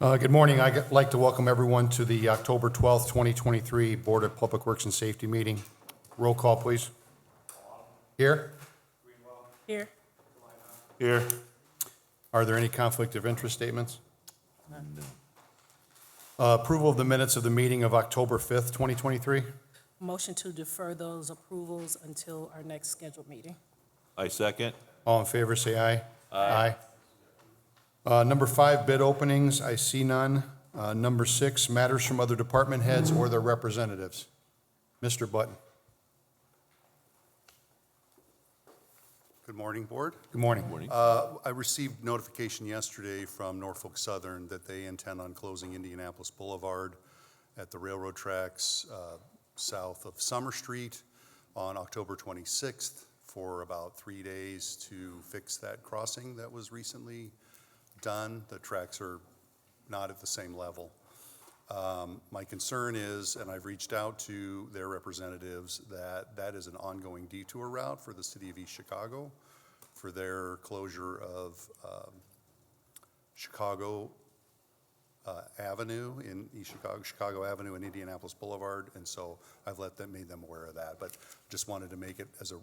Good morning. I'd like to welcome everyone to the October 12th, 2023 Board of Public Works and Safety meeting. Roll call, please. Here? Here. Here. Are there any conflict of interest statements? None. Approval of the minutes of the meeting of October 5th, 2023. Motion to defer those approvals until our next scheduled meeting. I second. All in favor, say aye. Aye. Number 5, bid openings. I see none. Number 6, matters from other department heads or their representatives. Mr. Button. Good morning, Board. Good morning. Morning. I received notification yesterday from Norfolk Southern that they intend on closing Indianapolis Boulevard at the railroad tracks south of Summer Street on October 26th for about 3 days to fix that crossing that was recently done. The tracks are not at the same level. My concern is, and I've reached out to their representatives, that that is an ongoing detour route for the city of East Chicago for their closure of Chicago Avenue in East Chicago, Chicago Avenue and Indianapolis Boulevard, and so I've made them aware of that. But just wanted to make it as a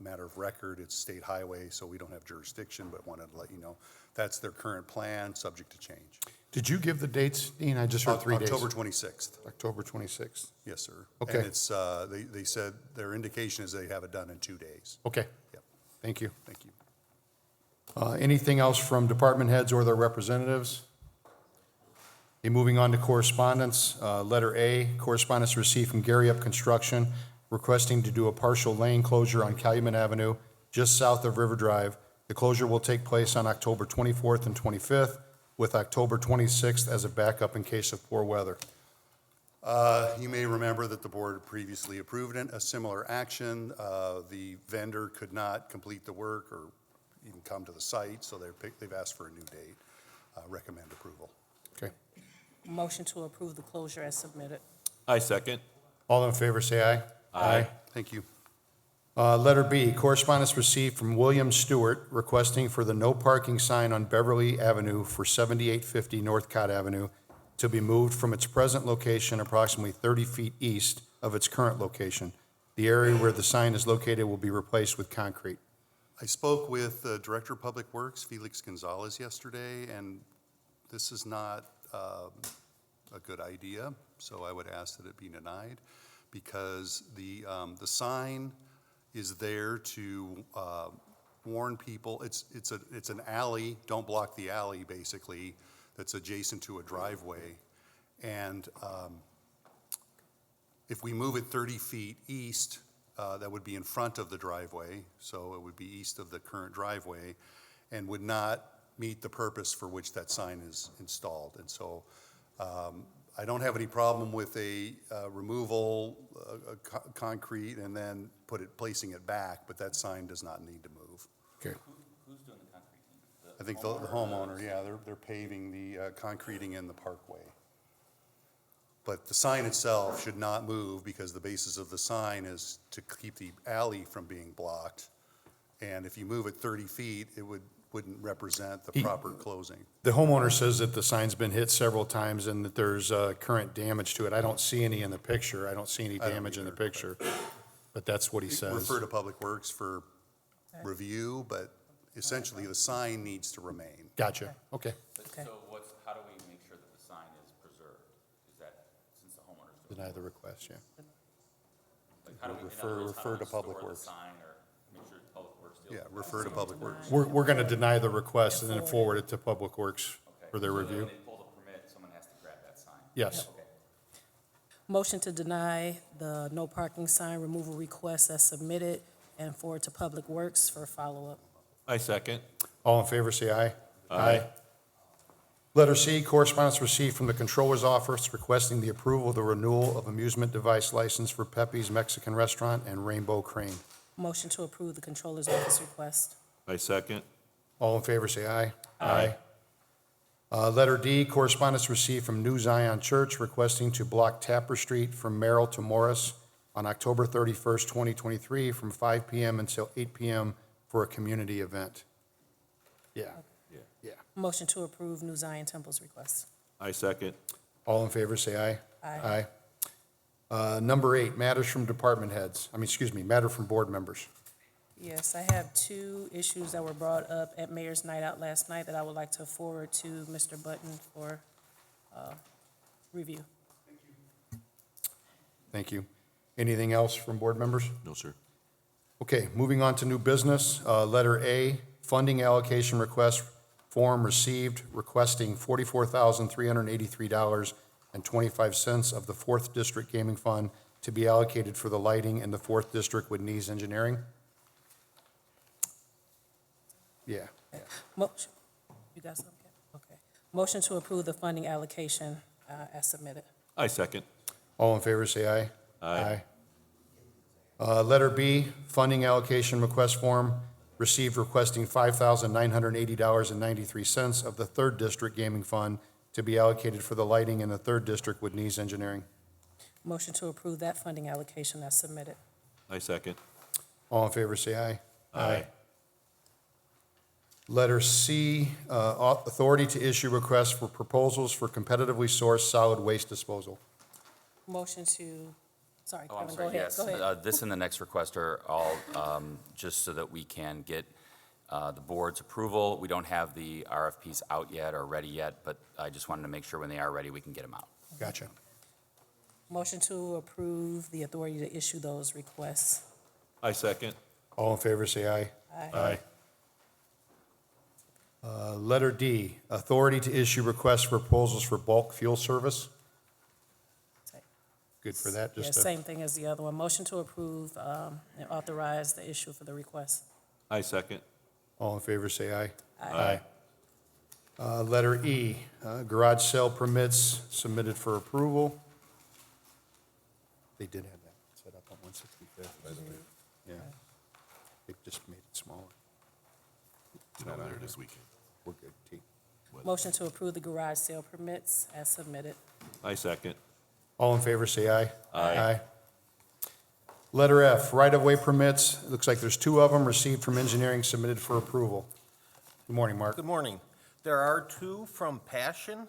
matter of record. It's state highway, so we don't have jurisdiction, but wanted to let you know that's their current plan, subject to change. Did you give the dates, Dean? I just heard 3 days. October 26th. October 26th. Yes, sir. Okay. And it's, they said their indication is they have it done in 2 days. Okay. Yep, Thank you. thank you. Anything else from department heads or their representatives? Okay, moving on to correspondence. Letter A, correspondence received from Gary Up Construction requesting to do a partial lane closure on Calumet Avenue just south of River Drive. The closure will take place on October 24th and 25th, with October 26th as a backup in case of poor weather. You may remember that the board previously approved a similar action. The vendor could not complete the work or even come to the site, so they've asked for a new date. Recommend approval. Okay. Motion to approve the closure as submitted. I second. All in favor, say aye. Aye. Thank you. Letter B, correspondence received from William Stewart requesting for the no parking sign on Beverly Avenue for 7850 Northcott Avenue to be moved from its present location approximately 30 feet east of its current location. The area where the sign is located will be replaced with concrete. I spoke with the Director of Public Works, Felix Gonzalez, yesterday, and this is not a good idea, so I would ask that it be denied, because the sign is there to warn people. It's an alley, don't block the alley, basically, that's adjacent to a driveway. And if we move it 30 feet east, that would be in front of the driveway, so it would be east of the current driveway, and would not meet the purpose for which that sign is installed. And so I don't have any problem with a removal, concrete, and then placing it back, but that sign does not need to move. Okay. Who's doing the concrete? I think the homeowner, yeah, they're paving the concreting in the parkway. But the sign itself should not move because the basis of the sign is to keep the alley from being blocked. And if you move it 30 feet, it wouldn't represent the proper closing. The homeowner says that the sign's been hit several times and that there's current damage to it. I don't see any in the picture. I don't see any don't damage in the either, picture, but that's what he says. Refer to Public Works for review, but essentially the sign needs to remain. Gotcha. Okay. Okay. So how do we make sure that the sign is preserved? Is that, since the homeowner's doing Deny the request, yeah. like, how do we, in Refer- other words, how do refer we to Public store the Works. sign or make sure Public Works deals Yeah, with refer to Public Works. We're going to deny the request and then forward it to Public Works Okay. for their So then review. when they pull the permit, someone has to grab that sign? Yes. Okay. Motion to deny the no parking sign removal request as submitted and forward to Public Works for follow-up. I second. All in favor, say aye. Aye. Letter C, correspondence received from the Controller's Office requesting the approval of the renewal of amusement device license for Pepe's Mexican Restaurant and Rainbow Crane. Motion to approve the Controller's Office request. I second. All in favor, say aye. Aye. Letter D, correspondence received from New Zion Church requesting to block Tapper Street from Merrill to Morris on October 31st, 2023, from 5 p.m. until 8 p.m. for a community event. Yeah. Yeah. Yeah. Motion to approve New Zion Temple's request. I second. All in favor, say aye. Aye. Number 8, matters from department heads. Matter from board members. Yes, I have 2 issues that were brought up at Mayor's Night Out last night that I would like to forward to Mr. Button for review. Thank you. Anything else from board members? No, sir. Okay, moving on to new business. Letter A, funding allocation request form received requesting $44,383.25 of the 4th District Gaming Fund to be allocated for the lighting in the 4th District with Nees Engineering. Yeah. Motion, you got something? Okay. Motion to approve the funding allocation as submitted. I second. All in favor, say aye. Aye. Letter B, funding allocation request form received requesting $5,980.93 of the 3rd District Gaming Fund to be allocated for the lighting in the 3rd District with Nees Engineering. Motion to approve that funding allocation as submitted. I second. All in favor, say aye. Aye. Letter C, authority to issue requests for proposals for competitively sourced solid waste disposal. Motion to, sorry, Oh, I'm Kevin, go sorry, ahead, yes. go ahead. This and the next request are all just so that we can get the board's approval. We don't have the RFPs out yet or ready yet, but I just wanted to make sure when they are ready, we can get them out. Gotcha. Motion to approve the authority to issue those requests. I second. All in favor, say aye. Aye. Letter D, authority to issue requests for proposals for bulk fuel service. Good for that, Yeah, just to, same thing as the other one. Motion to approve and authorize the issue for the request. I second. all in favor, say aye. Aye. Letter E, garage sale permits submitted for approval. They did have that set up on 165th, by the way. Yeah. They just made it smaller. It's not there this weekend. We're good, T. Motion to approve the garage sale permits as submitted. I second. All in favor, say aye. Aye. Letter F, right-of-way permits. Looks like there's 2 of them received from engineering submitted for approval. Good morning, Mark. Good morning. There are 2 from Passion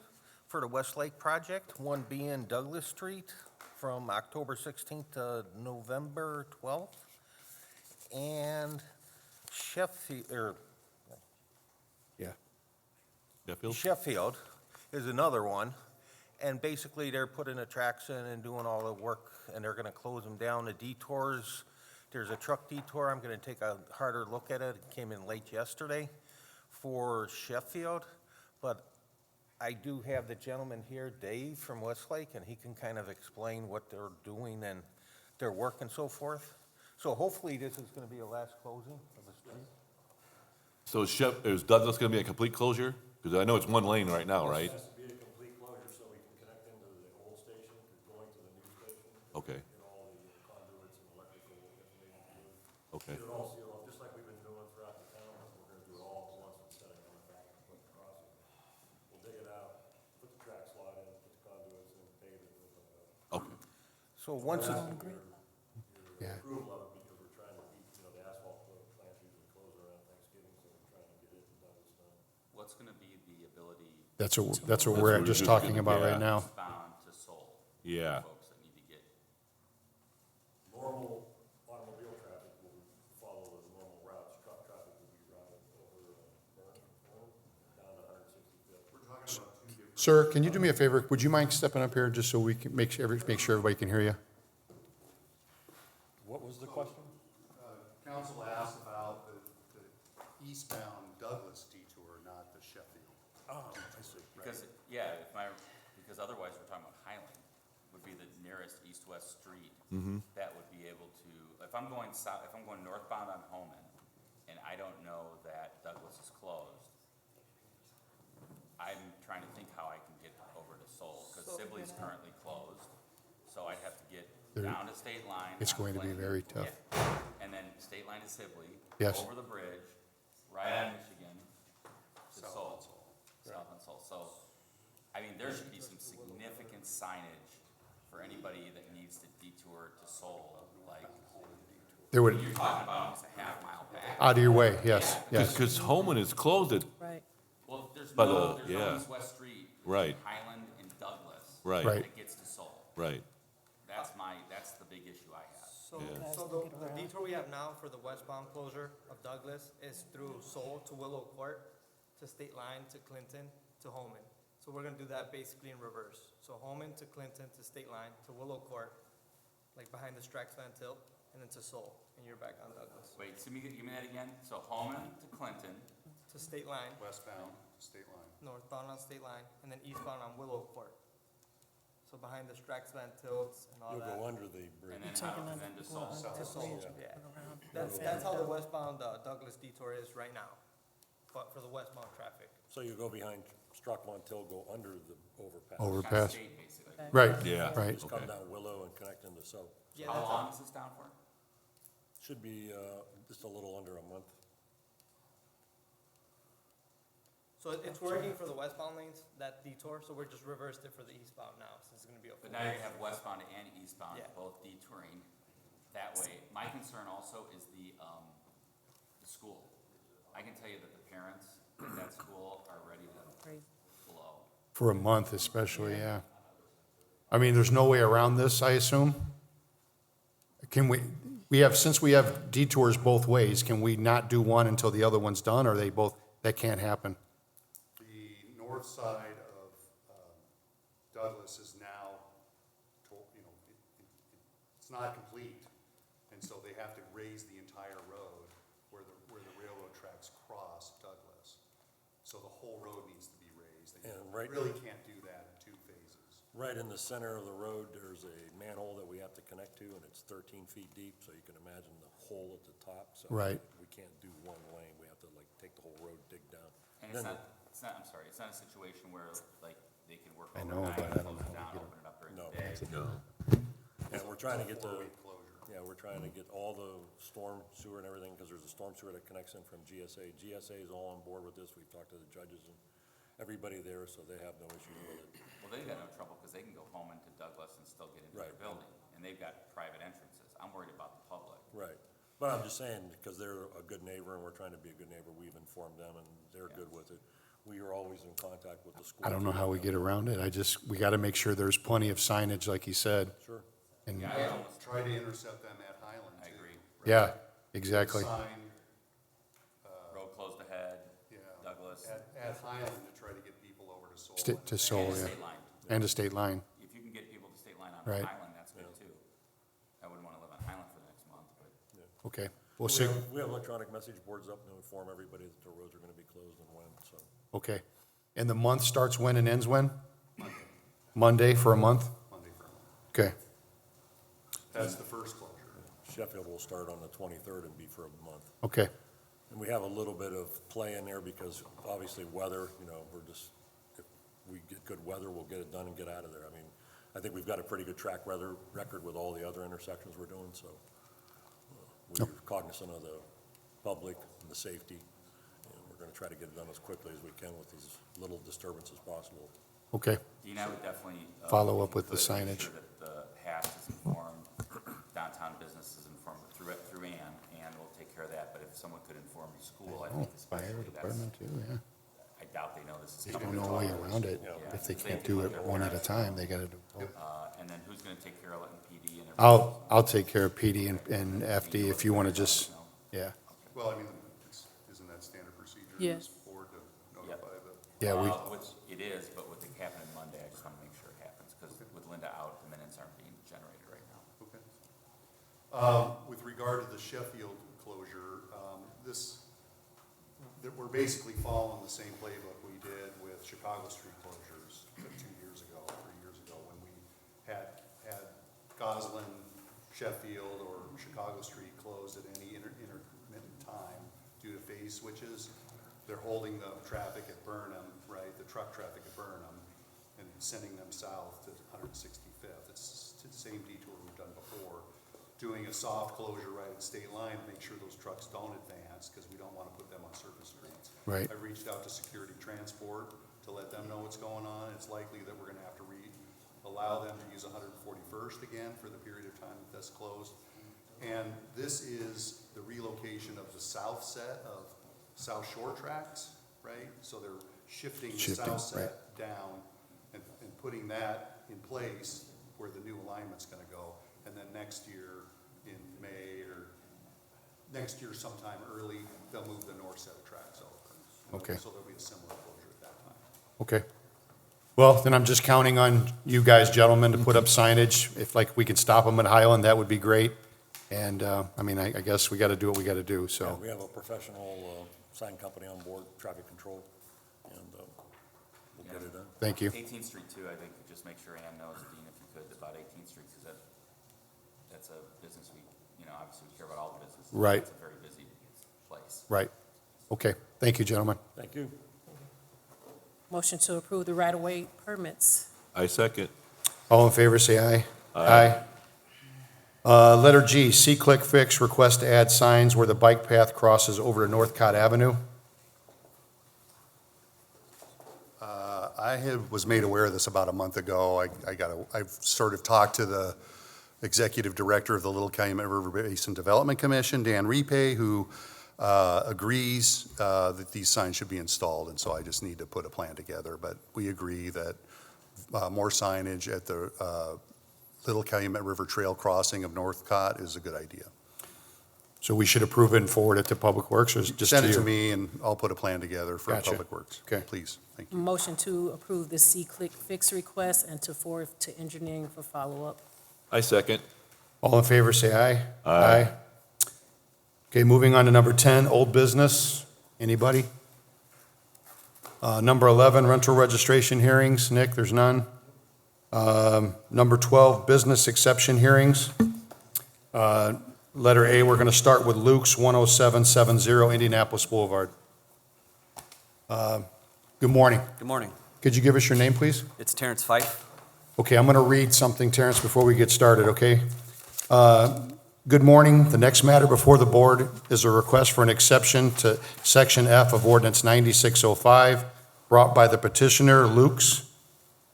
for the Westlake project, one being Douglas Street from October 16th to November 12th, and Yeah. Sheffield is another one. And basically, they're putting the tracks in and doing all the work, and they're gonna close them down. The detours, there's a truck detour, I'm gonna take a harder look at it. It came in late yesterday for Sheffield. But I do have the gentleman here, Dave from Westlake, and he can kind of explain what they're doing and their work and so forth. So hopefully, this is gonna be a last closing of the street. So is Douglas going to be a complete closure? Because I know it's one lane right now, right? Has to be a complete closure so we can connect into the old station, going to the new station, Okay, get all the conduits and electrical information to it. okay. Get it all sealed off, just like we've been doing throughout the town, we're gonna do it all at once instead of going back and forth crossing. We'll dig it out, put the track slot in, put the conduits in, pave it, and everything like that. Okay. So once it's, Yeah. Approval of it because we're trying to keep, the asphalt plants usually close around Thanksgiving, so we're trying to get it done this time. What's going to be the ability That's what That's we're what just we're talking gonna- about yeah. right now. bound to Seoul? Yeah. Folks that need to get, Normal automobile traffic will follow the normal routes, truck traffic will be routed over Burn, down to 165th. We're talking about 2 different. Sir, can you do me a favor? Would you mind stepping up here just so we can make sure everybody can hear you? What was the question? Council asked about the eastbound Douglas detour, not the Sheffield. Oh, I see. because, because otherwise we're talking about Highland would be the nearest east-west street. That would be able to, if I'm going south, if I'm going northbound on Homan, and I don't know that Douglas is closed, I'm trying to think how I can get over to Seoul, because Sibley's currently closed, so I'd have to get down to State Line. It's on going to be Clinton, very tough. yeah, And then State Line to Sibley. Yes. Over the bridge, right on Michigan, to Seoul. South on Seoul. So, I mean, there should be some significant signage for anybody that needs to detour to Seoul, like, There would, you're talking about almost a half mile back. out of your way, yes, yes. Because Holman is closed at, Right. Well, there's By no the- yeah. east-west street Right. Highland and Douglas. Right. Right. That gets to Seoul. Right. That's the big issue I have. So, Yeah. so the detour we have now for the westbound closure of Douglas is through Seoul to Willow Court, to State Line, to Clinton, to Holman. So we're gonna do that basically in reverse. So Holman to Clinton, to State Line, to Willow Court, like behind the Strax Van Tilt, and then to Seoul, and you're back on Douglas. Wait, so give me that again? So Holman to Clinton, To State Line, Westbound, state line. northbound on State Line, and then eastbound on Willow Court. So behind the Strax Van Tilts and all You'll that. go under the bridge. and then Taking how, and under- then to going Seoul. under the Seoul, bridge yeah. and around. That's how the westbound Douglas detour is right now, but for the westbound traffic. So you go behind Struckmont Hill, go under the overpass. Kind of Overpass. state, basically. Right. Yeah. Right. Just come down Willow and connect into South. Yeah, How that's long is this down for? Should be just a little under a month. So it's working for the westbound lanes, that detour, so we're just reversed it for the eastbound now, so it's gonna be a. But now you're gonna have westbound and eastbound, Yeah. both detouring that way. My concern also is the school. I can tell you that the parents at that school are ready to Crazy. blow. For a month especially, yeah. I mean, there's no way around this, I assume? Can since we have detours both ways, can we not do one until the other one's done, or they both, that can't happen? The north side of Douglas is now, it's not complete. And so they have to raise the entire road where the railroad tracks cross Douglas. So the whole road needs to be raised. And And you right- really can't do that in two phases. Right in the center of the road, there's a manhole that we have to connect to, and it's 13 feet deep, so you can imagine the hole at the top. So Right. we can't do one lane, we have to like take the whole road, dig down. And Then I'm sorry, it's not a situation where like they can work I know, overnight, but I don't close know it how down, to get open it up during No. the day. And we're trying to get the, Four-way closure. yeah, we're trying to get all the storm sewer and everything, because there's a storm sewer that connects in from GSA. GSA is all on board with this, we've talked to the judges and everybody there, so they have no issues with it. Well, they've got no trouble because they can go home into Douglas and still get into their Right. building. And they've got private entrances. I'm worried about the public. Right, but I'm just saying, because they're a good neighbor and we're trying to be a good neighbor, we've informed them and they're good with it. We are always in contact with the school. I don't know how we get around it. We got to make sure there's plenty of signage, like you said. Sure. And, Yeah, I almost, Try to intercept them at Highland, I too. agree. yeah, exactly. Sign, Road closed ahead, yeah, Douglas, at Highland to try to get people over to Seoul. To Seoul, and yeah. state line. And a state line. If you can get people to state line on Right. Highland, that's good too. I wouldn't want to live on Highland for the next month, but Okay. We'll We see. have electronic message boards up to inform everybody that the roads are gonna be closed and when, so. Okay. And the month starts when and ends when? Monday for a month? Monday for a month. Okay. That's the first closure. Sheffield will start on the 23rd and be for a month. Okay. And we have a little bit of play in there because obviously weather, we're just, if we get good weather, we'll get it done and get out of there. I mean, I think we've got a pretty good track record with all the other intersections we're doing, so we're cognizant of the public and the safety, and we're gonna try to get it done as quickly as we can with as little disturbance as possible. Okay. Dean, I would definitely. Follow if up you with the could, make signage. sure that the HAST is informed, downtown business is informed through Ann, and we'll take care of that. But if someone could inform the school, I Oh, think fire especially, that's, department too, yeah. I doubt they know this is There's coming. no way around it. If they can't do it one at a time, they gotta do both. And then who's gonna take care of letting PD and everything else know? I'll take care of PD and FD if you wanna just, yeah. Well, I mean, isn't that standard procedure? Yes. Board to notify the, Yeah, we, Which it is, but with it happening Monday, I just wanna make sure it happens, because with Linda out, the minutes aren't being generated right now. okay. With regard to the Sheffield closure, that we're basically following the same playbook we did with Chicago Street closures 2 years ago, 3 years ago, when we had Goslin, Sheffield, or Chicago Street closed at any intermittent time due to phase switches. They're holding the traffic at Burnham, right, the truck traffic at Burnham, and sending them south to 165th. It's the same detour we've done before. Doing a soft closure right at state line to make sure those trucks don't advance, because we don't want to put them on surface streets. Right. I reached out to Security Transport to let them know what's going on. It's likely that we're gonna have to allow them to use 141st again for the period of time that that's closed. And this is the relocation of the south set of South Shore tracks, right? So they're shifting the Shifting, south set down and putting that in place where the new alignment's gonna go. And then next year in May or next year sometime early, they'll move the north set of tracks over. Okay. So there'll be a similar closure at that time. Okay. Well, then I'm just counting on you guys, gentlemen, to put up signage. If like we can stop them at Highland, that would be great. And, I mean, I guess we got to do what we got to do, Yeah, so. we have a professional sign company on board, traffic control, and we'll get it done. Thank you. 18th Street too, I think, just make sure Ann knows, Dean, if you could, about 18th Street, because that's a business we, obviously we care about all the businesses. Right. It's a very busy place. Right. Okay. Thank you, gentlemen. Thank you. Motion to approve the right-of-way permits. I second. All in favor, say aye. Aye. Letter G, C-Click Fix, request to add signs where the bike path crosses over to Northcott Avenue. Was made aware of this about a month ago. I've sort of talked to the executive director of the Little Calumet River Basin Development Commission, Dan Repay, who agrees that these signs should be installed, and so I just need to put a plan together. But we agree that more signage at the Little Calumet River Trail crossing of Northcott is a good idea. So we should approve it and forward it to Public Works, or just to you? Send it to me, and I'll put a plan together for Gotcha. Public Works. Okay. Please, thank you. Motion to approve the C-Click Fix request and to forward to engineering for follow-up. I second. All in favor, say aye. Aye. Okay, moving on to number 10, old business. Anybody? Number 11, rental registration hearings. Nick, there's none. Number 12, business exception hearings. Letter A, we're going to start with Luke's 10770 Indianapolis Boulevard. Good morning. Good morning. Could you give us your name, please? It's Terrence Fife. Okay, I'm going to read something, Terrence, before we get started, okay? Good morning. The next matter before the board is a request for an exception to Section F of Ordinance 9605, brought by the petitioner, Lukes.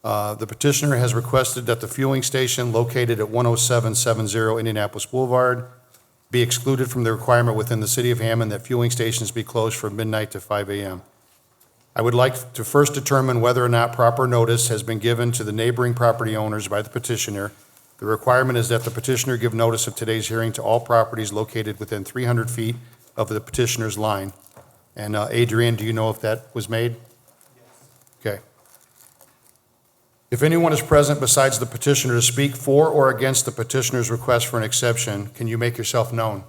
The petitioner has requested that the fueling station located at 10770 Indianapolis Boulevard be excluded from the requirement within the city of Hammond that fueling stations be closed from midnight to 5 a.m. I would like to first determine whether or not proper notice has been given to the neighboring property owners by the petitioner. The requirement is that the petitioner give notice of today's hearing to all properties located within 300 feet of the petitioner's line. And Adrian, do you know if that was made? Yes. Okay. If anyone is present besides the petitioner to speak for or against the petitioner's request for an exception, can you make yourself known?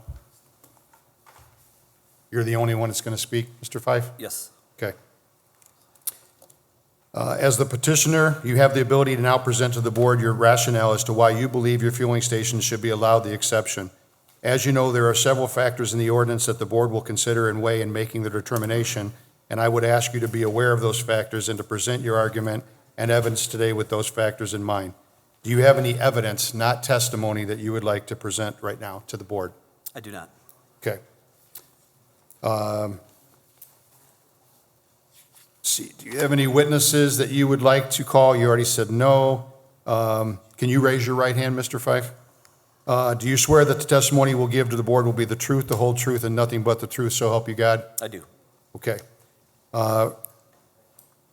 You're the only one that's going to speak, Mr. Fife? Yes. Okay. As the petitioner, you have the ability to now present to the board your rationale as to why you believe your fueling station should be allowed the exception. As you know, there are several factors in the ordinance that the board will consider and weigh in making the determination, and I would ask you to be aware of those factors and to present your argument and evidence today with those factors in mind. Do you have any evidence, not testimony, that you would like to present right now to the board? I do not. Okay. See, do you have any witnesses that you would like to call? You already said no. Can you raise your right hand, Mr. Fife? Do you swear that the testimony you will give to the board will be the truth, the whole truth, and nothing but the truth, so help you God? I do. Okay.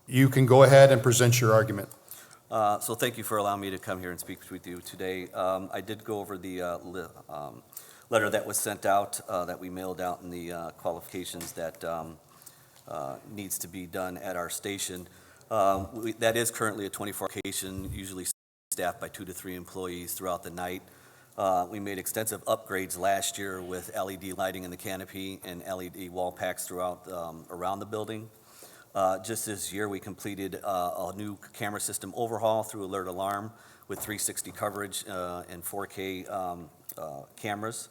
You can go ahead and present your argument. So thank you for allowing me to come here and speak with you today. I did go over the letter that was sent out, that we mailed out, and the qualifications that needs to be done at our station. That is currently a 24 location, usually staffed by 2 to 3 employees throughout the night. We made extensive upgrades last year with LED lighting in the canopy and LED wall packs throughout around the building. Just this year, we completed a new camera system overhaul through Alert Alarm with 360 coverage and 4K cameras.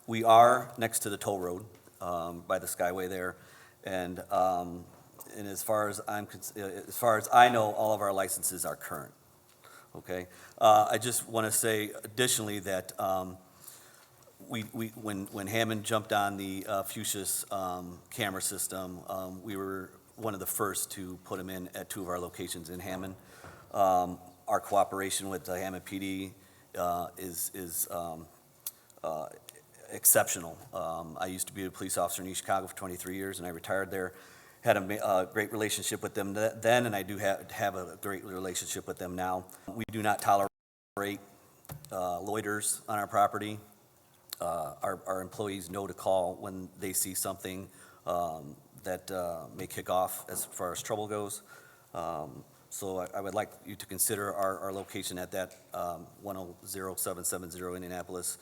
We are next to the toll road by the Skyway there, and as far as I know, all of our licenses are current. Okay, I just want to say additionally that when Hammond jumped on the Fuchsia's camera system, we were one of the first to put them in at 2 of our locations in Hammond. Our cooperation with the Hammond PD is exceptional. I used to be a police officer in East Chicago for 23 years, and I retired there. had a great relationship with them then, and I do have a great relationship with them now. We do not tolerate loiters on our property. Our employees know to call when they see something that may kick off as far as trouble goes. So I would like you to consider our location at that 100770 Indianapolis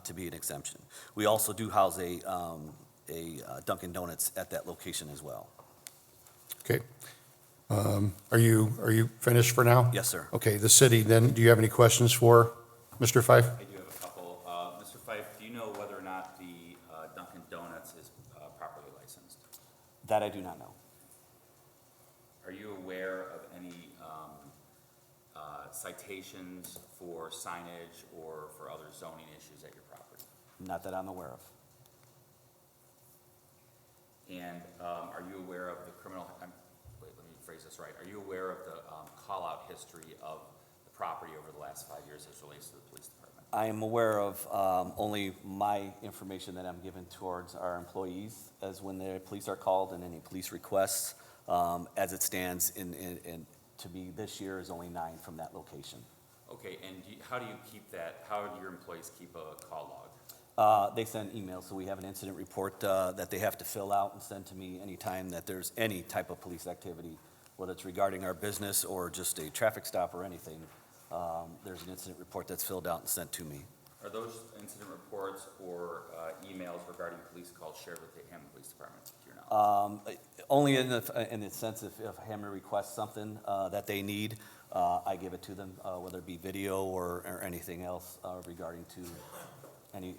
to be an exemption. We also do house a Dunkin' Donuts at that location as well. Okay. Are you finished for now? Yes, sir. Okay, the city, then, do you have any questions for Mr. Fife? I do have a couple. Mr. Fife, do you know whether or not the Dunkin' Donuts is properly licensed? That I do not know. Are you aware of any citations for signage or for other zoning issues at your property? Not that I'm aware of. And are you aware of the criminal, wait, let me phrase this right. Are you aware of the call-out history of the property over the last 5 years as relates to the police department? I am aware of only my information that I'm given towards our employees as when the police are called and any police requests. As it stands to be this year is only 9 from that location. Okay, and how do you keep that, how do your employees keep a call log? They send emails, so we have an incident report that they have to fill out and send to me anytime that there's any type of police activity, whether it's regarding our business or just a traffic stop or anything. There's an incident report that's filled out and sent to me. Are those incident reports or emails regarding police calls shared with the Hammond Police Department, do you know? Only in the sense if Hammond requests something that they need, I give it to them, whether it be video or anything else regarding to any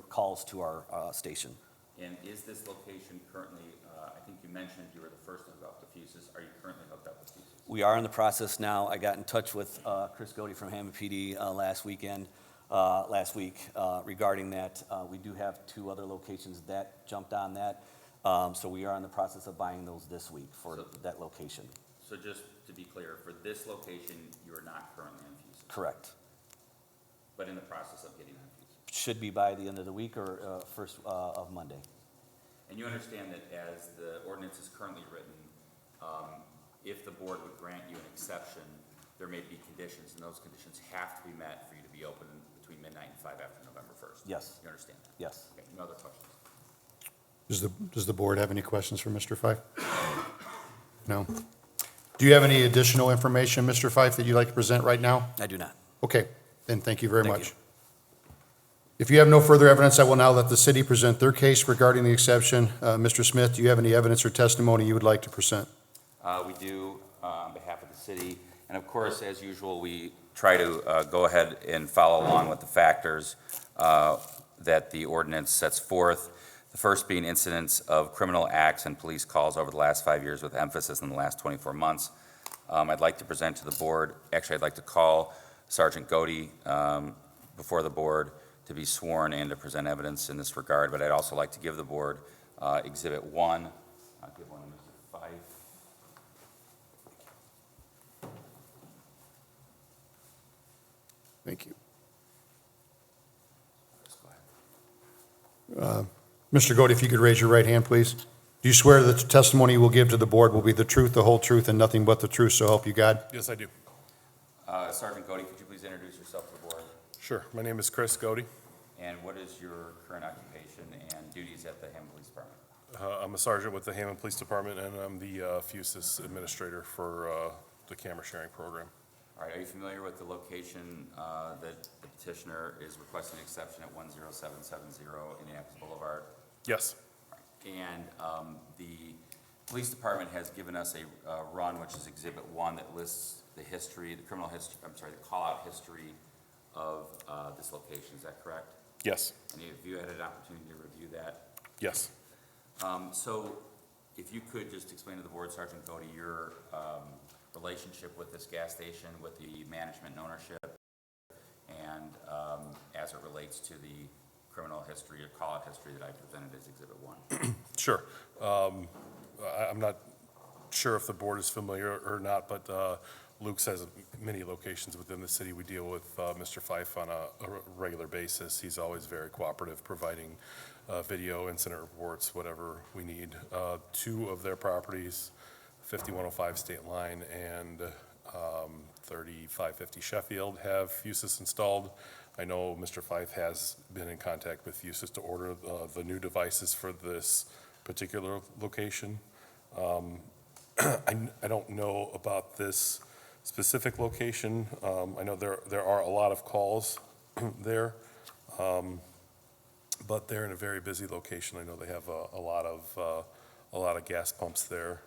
calls to our station. And is this location currently, I think you mentioned you were the first to hook up the fuses. Are you currently hooked up with fuses? We are in the process now. I got in touch with Chris Godey from Hammond PD last week regarding that. We do have 2 other locations that jumped on that. So we are in the process of buying those this week for that location. So just to be clear, for this location, you are not currently on fuses? Correct. But in the process of getting on fuses? Should be by the end of the week or first of Monday. And you understand that as the ordinance is currently written, if the board would grant you an exception, there may be conditions, and those conditions have to be met for you to be open between midnight and 5 after November 1st. Yes. You understand that? Yes. Okay, no other questions? Does the board have any questions for Mr. Fife? No? Do you have any additional information, Mr. Fife, that you'd like to present right now? I do not. Okay, then thank you very Thank much. you. If you have no further evidence, I will now let the city present their case regarding the exception. Mr. Smith, do you have any evidence or testimony you would like to present? We do, on behalf of the city. And of course, as usual, we try to go ahead and follow along with the factors that the ordinance sets forth. The first being incidents of criminal acts and police calls over the last 5 years with emphasis in the last 24 months. I'd like to present to the board, actually, I'd like to call Sergeant Godey before the board to be sworn and to present evidence in this regard, but I'd also like to give the board Exhibit 1. I'll give one to Mr. Fife. Thank you. Just go ahead. Mr. Godey, if you could raise your right hand, please. Do you swear that the testimony you will give to the board will be the truth, the whole truth, and nothing but the truth, so help you God? Yes, I do. Sergeant Godey, could you please introduce yourself to the board? Sure. My name is Chris Godey. And what is your current occupation and duties at the Hammond Police Department? I'm a sergeant with the Hammond Police Department, and I'm the FUSIS administrator for the camera sharing program. All right, are you familiar with the location that the petitioner is requesting exception at 10770 Indianapolis Boulevard? Yes. And the police department has given us a run, which is Exhibit 1, that lists the history, the criminal history, I'm sorry, the call-out history of this location. Is that correct? Yes. And have you had an opportunity to review that? Yes. So if you could just explain to the board, Sergeant Godey, your relationship with this gas station, with the management and ownership, and as it relates to the criminal history or call-out history that I presented as Exhibit 1. Sure. I'm not sure if the board is familiar or not, but Luke's has many locations within the city. We deal with Mr. Fife on a regular basis. He's always very cooperative, providing video, incident reports, whatever we need. Two of their properties, 5105 State Line and 3550 Sheffield, have Fusus installed. I know Mr. Fife has been in contact with Fusus to order the new devices for this particular location. I don't know about this specific location. I know there are a lot of calls there, but they're in a very busy location. I know they have a lot of gas pumps there,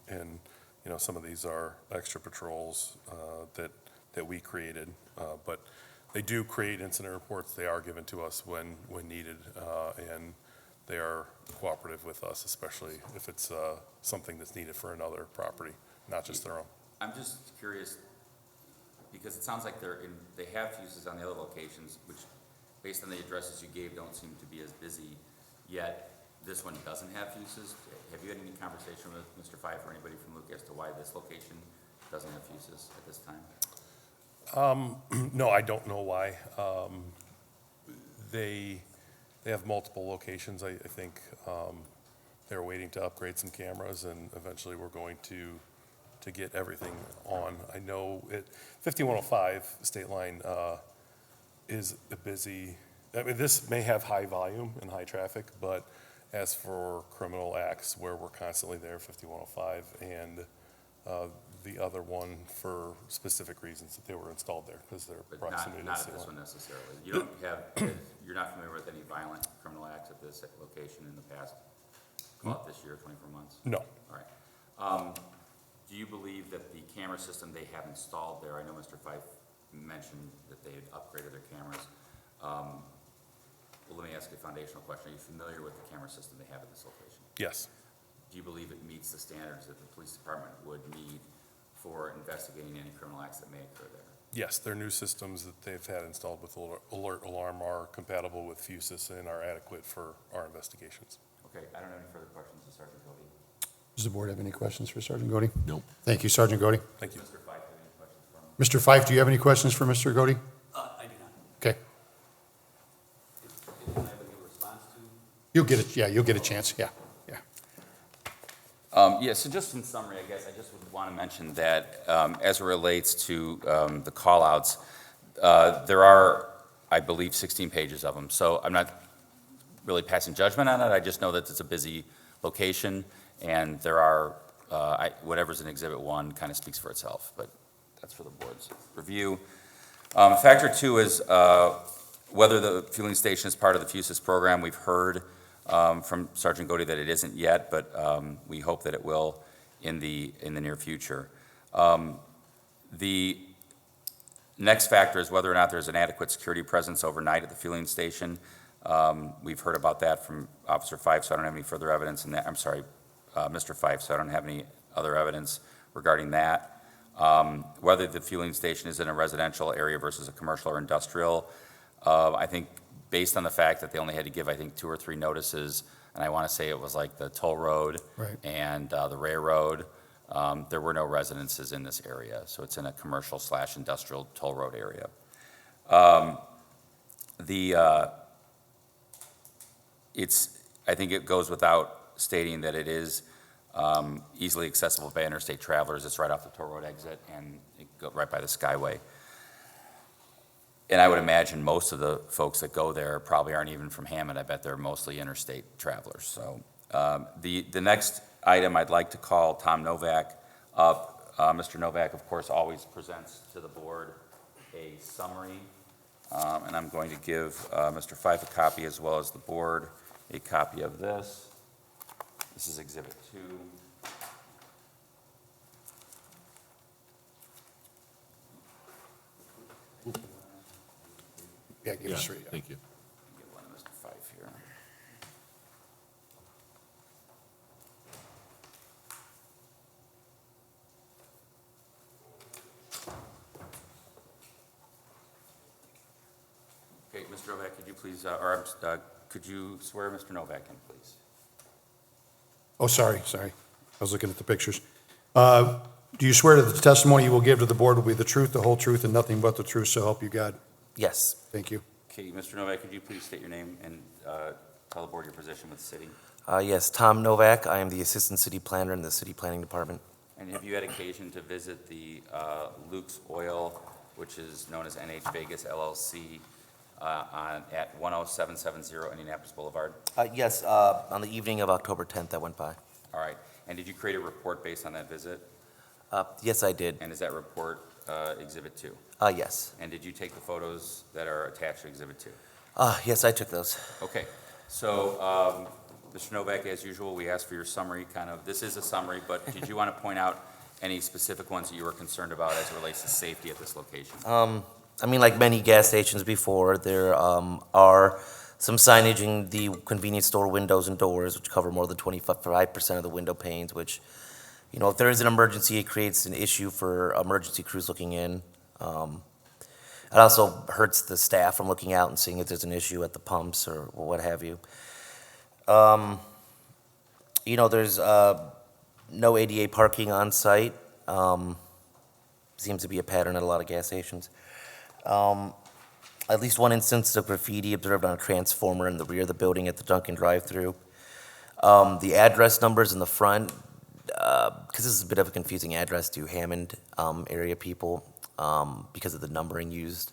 and you know, some of these are extra patrols that we created, but they do create incident reports. They are given to us when needed, and they are cooperative with us, especially if it's something that's needed for another property, not just their own. I'm just curious, because it sounds like they have fuses on the other locations, which, based on the addresses you gave, don't seem to be as busy, yet this one doesn't have fuses. Have you had any conversation with Mr. Fife or anybody from Luke as to why this location doesn't have fuses at this time? No, I don't know why. They have multiple locations. I think they're waiting to upgrade some cameras, and eventually we're going to get everything on. I know 5105 State Line is a busy, I mean, this may have high volume and high traffic, but as for criminal acts where we're constantly there, 5105, and the other one for specific reasons that they were installed there, because they're But proximity to not State at this Line. one necessarily. You don't have, you're not familiar with any violent criminal acts at this location in the past, call it this year, 24 months? No. All right. Do you believe that the camera system they have installed there, I know Mr. Fife mentioned that they had upgraded their cameras. Well, let me ask you a foundational question. Are you familiar with the camera system they have at this location? Yes. Do you believe it meets the standards that the police department would need for investigating any criminal acts that may occur there? Yes, their new systems that they've had installed with alert alarm are compatible with Fusus and are adequate for our investigations. Okay, I don't have any further questions of Sergeant Cody. Does the board have any questions for Sergeant Godey? Nope. Thank you, Sergeant Godey. Thank you. Mr. Fife, have any questions for him? Mr. Fife, do you have any questions for Mr. Godey? I do not. Okay, Can I have a response to? you'll get it, yeah, you'll get a chance, yeah. Yeah, so just in summary, I guess I just would want to mention that as it relates to the call-outs, there are, I believe, 16 pages of them. So I'm not really passing judgment on it. I just know that it's a busy location, and there are, whatever's in Exhibit 1 kind of speaks for itself, but that's for the board's review. Factor 2 is whether the fueling station is part of the Fusus program. We've heard from Sergeant Godey that it isn't yet, but we hope that it will in the near future. The next factor is whether or not there's an adequate security presence overnight at the fueling station. We've heard about that from Officer Fife, so I don't have any further evidence in that. I'm sorry, Mr. Fife, so I don't have any other evidence regarding that. Whether the fueling station is in a residential area versus a commercial or industrial, I think based on the fact that they only had to give, I think, 2 or 3 notices, and I want to say it was like the toll road Right. and the railroad, there were no residences in this area, so it's in a commercial/industrial toll road area. I think it goes without stating that it is easily accessible by interstate travelers. It's right off the toll road exit and it go right by the Skyway. And I would imagine most of the folks that go there probably aren't even from Hammond. I bet they're mostly interstate travelers. So the next item, I'd like to call Tom Novak up. Mr. Novak, of course, always presents to the board a summary. And I'm going to give Mr. Fife a copy as well as the board a copy of this. This is Exhibit 2. Yeah, give us 3. Thank you. Get one of Mr. Fife here. Okay, Mr. Novak, could you please, could you swear Mr. Novak in, please? Oh, sorry. I was looking at the pictures. Do you swear that the testimony you will give to the board will be the truth, the whole truth, and nothing but the truth, so help you God? Yes. Thank you. Okay, Mr. Novak, could you please state your name and tell the board your position with the city? Yes, Tom Novak. I am the Assistant City Planner in the City Planning Department. And have you had occasion to visit the Luke's Oil, which is known as NH Vegas LLC, at 10770 Indianapolis Boulevard? Yes, on the evening of October 10th, I went by. All right. And did you create a report based on that visit? Yes, I did. And is that report Exhibit 2? Yes. And did you take the photos that are attached to Exhibit 2? Yes, I took those. Okay. So, Mr. Novak, as usual, we asked for your summary, this is a summary, but did you want to point out any specific ones that you were concerned about as it relates to safety at this location? I mean, like many gas stations before, there are some signage in the convenience store windows and doors, which cover more than 25% of the window panes, which, you know, if there is an emergency, it creates an issue for emergency crews looking in. It also hurts the staff from looking out and seeing if there's an issue at the pumps or what have you. You know, there's no ADA parking on site. Seems to be a pattern at a lot of gas stations. At least one instance of graffiti observed on a transformer in the rear of the building at the Dunkin' drive-thru. The address numbers in the front, because this is a bit of a confusing address to Hammond area people because of the numbering used.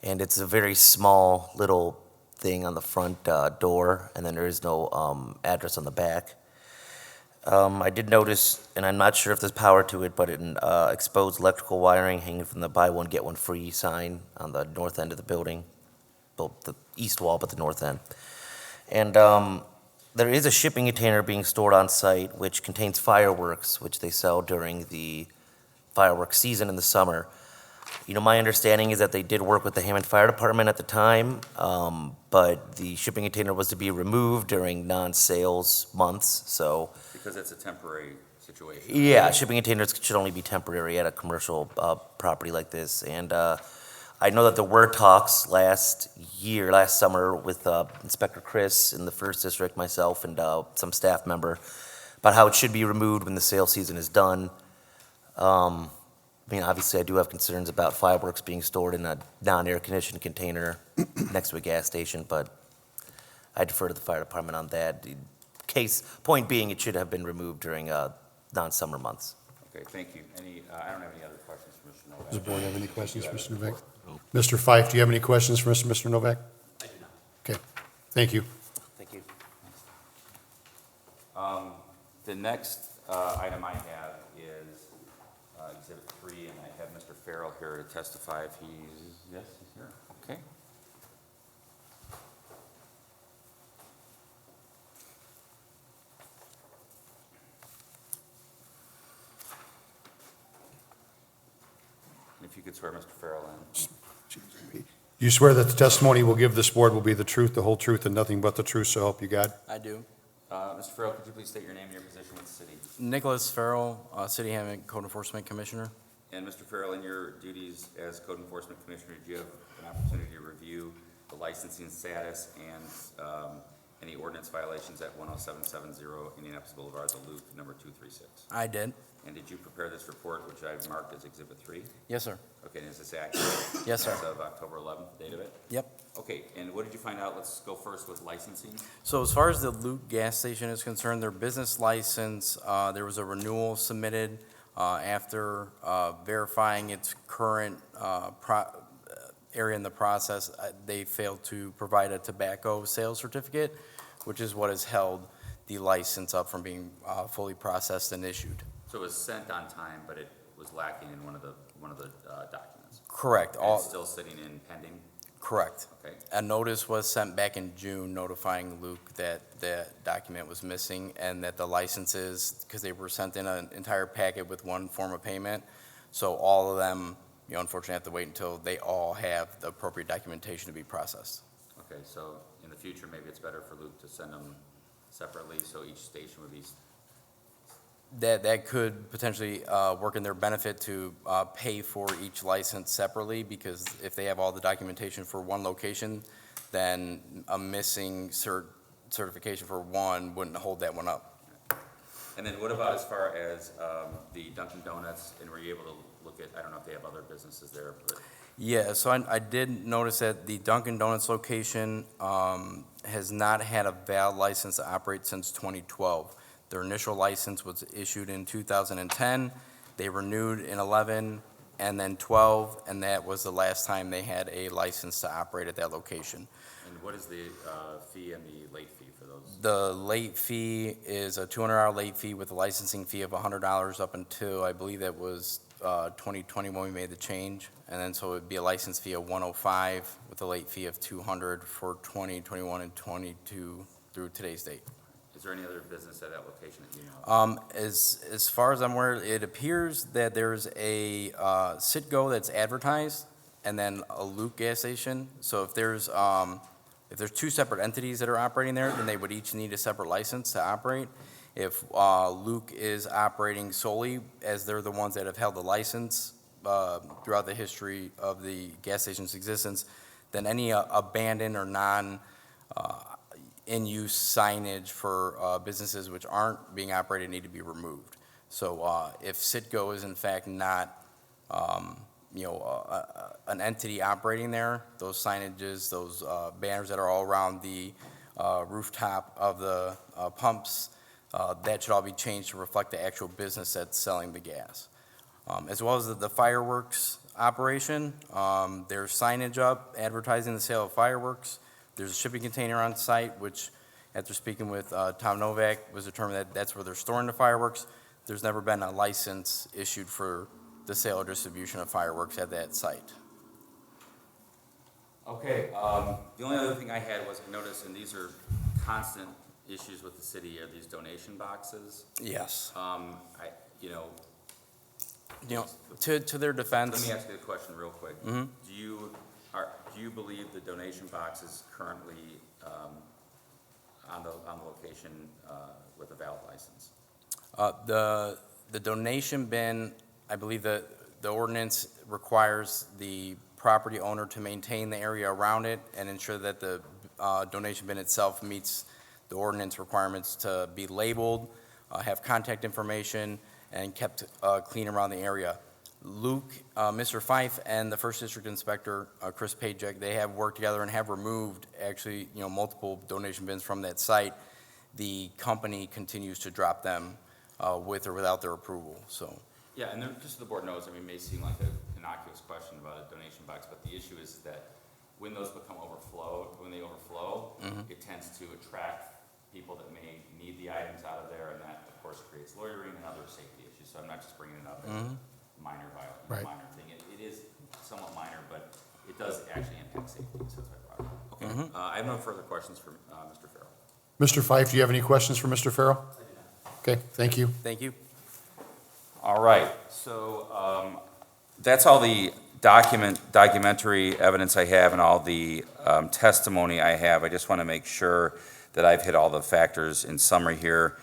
And it's a very small little thing on the front door, and then there is no address on the back. I did notice, and I'm not sure if there's power to it, but an exposed electrical wiring hanging from the buy one, get one free sign on the north end of the building, well, the east wall, but the north end. And there is a shipping container being stored on site which contains fireworks, which they sell during the fireworks season in the summer. You know, my understanding is that they did work with the Hammond Fire Department at the time, but the shipping container was to be removed during non-sales months, so. Because it's a temporary situation. Yeah, shipping containers should only be temporary at a commercial property like this. And I know that there were talks last summer with Inspector Chris in the first district, myself, and some staff member about how it should be removed when the sale season is done. I mean, obviously, I do have concerns about fireworks being stored in a non-air-conditioned container next to a gas station, but I defer to the fire department on that. Point being, it should have been removed during non-summer months. Okay, thank you. I don't have any other questions for Mr. Novak. Does the board have any questions for Mr. Novak? Mr. Fife, do you have any questions for Mr. Novak? I do not. Okay, thank you. Thank you. The next item I have is Exhibit 3, and I have Mr. Farrell here to testify if he's here. Okay. If you could swear Mr. Farrell in. You swear that the testimony you will give this board will be the truth, the whole truth, and nothing but the truth, so help you God? I do. Mr. Farrell, could you please state your name and your position with the city? Nicholas Farrell, City Hammond Code Enforcement Commissioner. And Mr. Farrell, in your duties as Code Enforcement Commissioner, did you have an opportunity to review the licensing status and any ordinance violations at 10770 Indianapolis Boulevard, the loop number 236? I did. And did you prepare this report, which I've marked as Exhibit 3? Yes, sir. Okay, and is this accurate? Yes, sir. As of October 11th, date of it? Yep. Okay, and what did you find out? Let's go first with licensing. So as far as the Luke gas station is concerned, their business license, there was a renewal submitted after verifying its current area in the process. They failed to provide a tobacco sales certificate, which is what has held the license up from being fully processed and issued. So it was sent on time, but it was lacking in one of the documents. Correct. And it's still sitting in pending? Correct. Okay. A notice was sent back in June notifying Luke that the document was missing and that the licenses, because they were sent in an entire packet with one form of payment, so all of them, you know, unfortunately have to wait until they all have the appropriate documentation to be processed. Okay, so in the future, maybe it's better for Luke to send them separately, so each station would be. That could potentially work in their benefit to pay for each license separately, because if they have all the documentation for one location, then a missing certification for one wouldn't hold that one up. And then what about as far as the Dunkin' Donuts, and were you able to look at, I don't know if they have other businesses there, but Yeah, so I did notice that the Dunkin' Donuts location has not had a valid license to operate since 2012. Their initial license was issued in 2010, they renewed in 11, and then 12, and that was the last time they had a license to operate at that location. and what is the fee and the late fee for those? The late fee is a $200 late fee with a licensing fee of $100 up until, I believe that was 2020 when we made the change. And then so it'd be a license fee of $105 with a late fee of $200 for 2021 and 22 through today's date. Is there any other business at that location that you know of? As far as I'm aware, it appears that there's a Citgo that's advertised and then a Luke gas station. So if there's two separate entities that are operating there, then they would each need a separate license to operate. If Luke is operating solely, as they're the ones that have held the license throughout the history of the gas station's existence, then any abandoned or in-use signage for businesses which aren't being operated need to be removed. So if Citgo is in fact not, an entity operating there, those signages, those banners that are all around the rooftop of the pumps, that should all be changed to reflect the actual business that's selling the gas. As well as the fireworks operation, there's signage up advertising the sale of fireworks. There's a shipping container on site, which, after speaking with Tom Novak, was determined that that's where they're storing the fireworks. There's never been a license issued for the sale or distribution of fireworks at that site. Okay, the only other thing I had was I noticed, and these are constant issues with the city, are these donation boxes. Yes. You know, To their defense. let me ask you a question real quick. Mhm. Do you believe the donation box is currently on the location with a valid license? The donation bin, I believe the ordinance requires the property owner to maintain the area around it and ensure that the donation bin itself meets the ordinance requirements to be labeled, have contact information, and kept clean around the area. Luke, Mr. Fife, and the First District Inspector, Chris Pajek, they have worked together and have removed actually, multiple donation bins from that site. The company continues to drop them with or without their approval, so. Yeah, and just so the board knows, I mean, it may seem like an innocuous question about a donation box, but the issue is that when those when they overflow, it tends to attract people that may need the items out of there, and that, of course, creates loitering and other safety issues. So I'm not just bringing it up as a minor thing. It is somewhat minor, but it does actually impact safety, so that's why I brought it up. Okay, I have no further questions for Mr. Farrell. Mr. Fife, do you have any questions for Mr. Farrell? I do not. Okay, thank you. Thank you. All right, so that's all the documentary evidence I have and all the testimony I have. I just want to make sure that I've hit all the factors in summary here.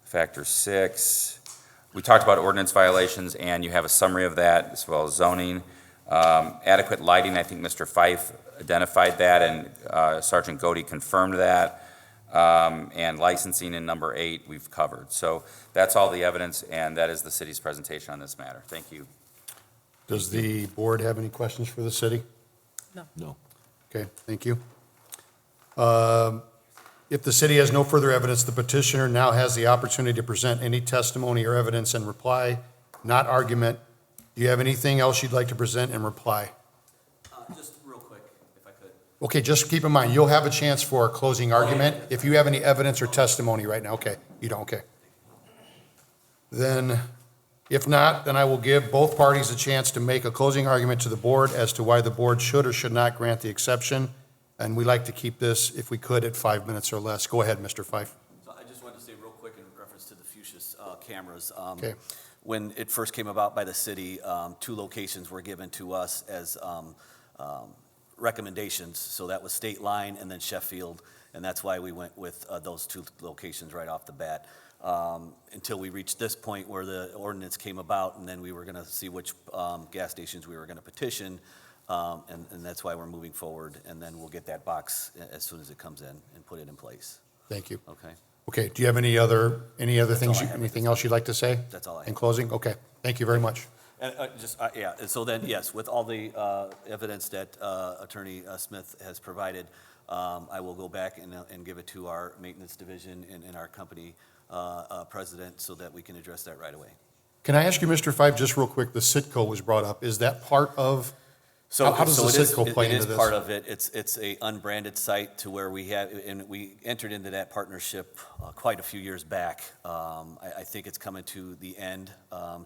Factor 6, we talked about ordinance violations, and you have a summary of that, as well as zoning. Adequate lighting, I think Mr. Fife identified that, and Sergeant Godey confirmed that. And licensing in number 8, we've covered. So that's all the evidence, and that is the city's presentation on this matter. Thank you. Does the board have any questions for the city? No. Okay, thank you. If the city has no further evidence, the petitioner now has the opportunity to present any testimony or evidence and reply, not argument. Do you have anything else you'd like to present and reply? Just real quick, if I could. Okay, just keep in mind, you'll have a chance for a closing argument if you have any evidence or testimony right now. Okay, you don't, okay. Then, if not, then I will give both parties a chance to make a closing argument to the board as to why the board should or should not grant the exception. And we like to keep this, if we could, at 5 minutes or less. Go ahead, Mr. Fife. So I just wanted to say real quick in reference to the Fuchsia's cameras. Okay. When it first came about by the city, 2 locations were given to us as recommendations. So that was State Line and then Sheffield, and that's why we went with those 2 locations right off the bat. Until we reached this point where the ordinance came about, and then we were going to see which gas stations we were going to petition, and that's why we're moving forward, and then we'll get that box as soon as it comes in and put it in place. Thank you. Okay? Okay, do you have any other things, all I have. anything else you'd like to say? That's all I In have. closing? Okay, thank you very much. And yeah, and so then, yes, with all the evidence that Attorney Smith has provided, I will go back and give it to our maintenance division and our company president so that we can address that right away. Can I ask you, Mr. Five, just real quick, the Citco was brought up. Is that part of, how does the Citco play into this? It is part of it. It's a unbranded site to where we have, and we entered into that partnership quite a few years back. I think it's coming to the end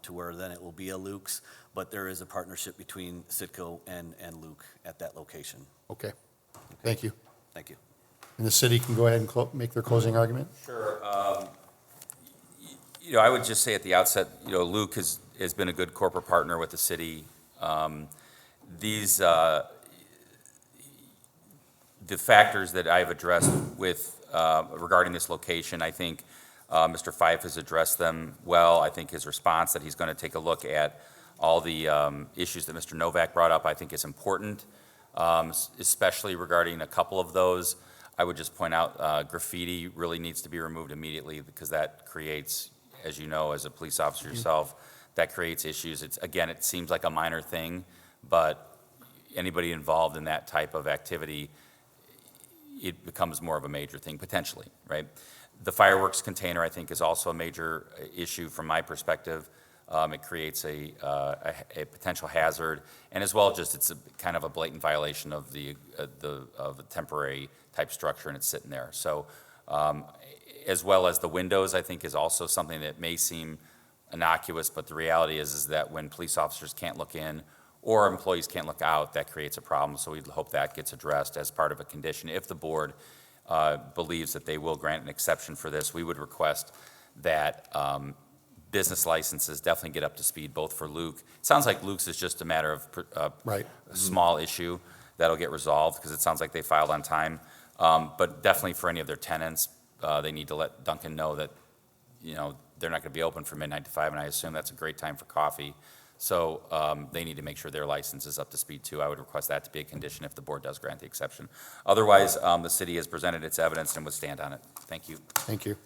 to where then it will be a Luke's, but there is a partnership between Citco and Luke at that location. Okay, thank you. Thank you. And the city can go ahead and make their closing argument? Sure. I would just say at the outset, Luke has been a good corporate partner with the city. The factors that I've addressed with, regarding this location, I think Mr. Fife has addressed them well. I think his response that he's going to take a look at all the issues that Mr. Novak brought up, I think is important, especially regarding a couple of those. I would just point out graffiti really needs to be removed immediately because that creates, as you know, as a police officer yourself, that creates issues. Again, it seems like a minor thing, but anybody involved in that type of activity, it becomes more of a major thing potentially, right? The fireworks container, I think, is also a major issue from my perspective. It creates a potential hazard, and as well, just it's kind of a blatant violation of the temporary type structure, and it's sitting there. So, as well as the windows, I think, is also something that may seem innocuous, but the reality is that when police officers can't look in or employees can't look out, that creates a problem. So we hope that gets addressed as part of a condition. If the board believes that they will grant an exception for this, we would request that business licenses definitely get up to speed, both for Luke. It sounds like Luke's is just a matter of Right. a small issue that'll get resolved because it sounds like they filed on time. But definitely for any of their tenants, they need to let Duncan know that, they're not going to be open from midnight to 5, and I assume that's a great time for coffee. So they need to make sure their license is up to speed too. I would request that to be a condition if the board does grant the exception. Otherwise, the city has presented its evidence and would stand on it. Thank you. Thank you.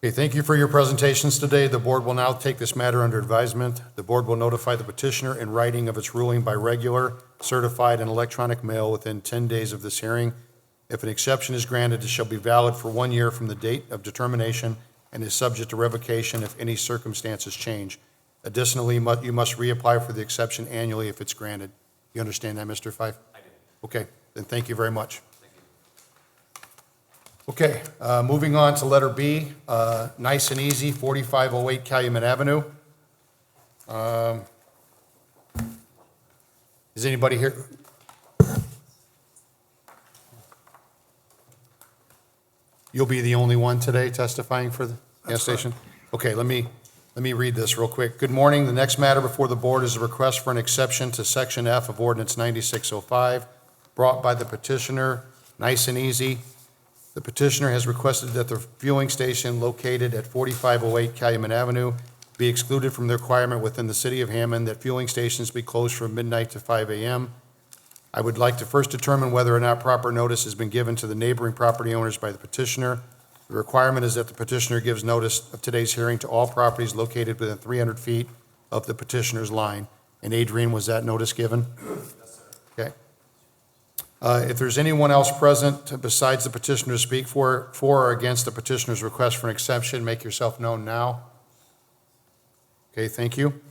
Okay, thank you for your presentations today. The board will now take this matter under advisement. The board will notify the petitioner in writing of its ruling by regular, certified, and electronic mail within 10 days of this hearing. If an exception is granted, it shall be valid for 1 year from the date of determination and is subject to revocation if any circumstances change. Additionally, you must reapply for the exception annually if it's granted. You understand that, Mr. Fife? I do. Okay, then thank you very much. Thank you. Okay, moving on to letter B, nice and easy, 4508 Calumet Avenue. Is anybody here? You'll be the only one today testifying for the gas station? Okay, let me read this real quick. Good morning. The next matter before the board is a request for an exception to Section F of Ordinance 9605, brought by the petitioner, nice and easy. The petitioner has requested that the fueling station located at 4508 Calumet Avenue be excluded from the requirement within the city of Hammond that fueling stations be closed from midnight to 5 a.m. I would like to first determine whether or not proper notice has been given to the neighboring property owners by the petitioner. The requirement is that the petitioner gives notice of today's hearing to all properties located within 300 feet of the petitioner's line. And Adrian, was that notice given? Yes, sir. Okay. If there's anyone else present besides the petitioner to speak for or against the petitioner's request for an exception, make yourself known now. Okay, thank you.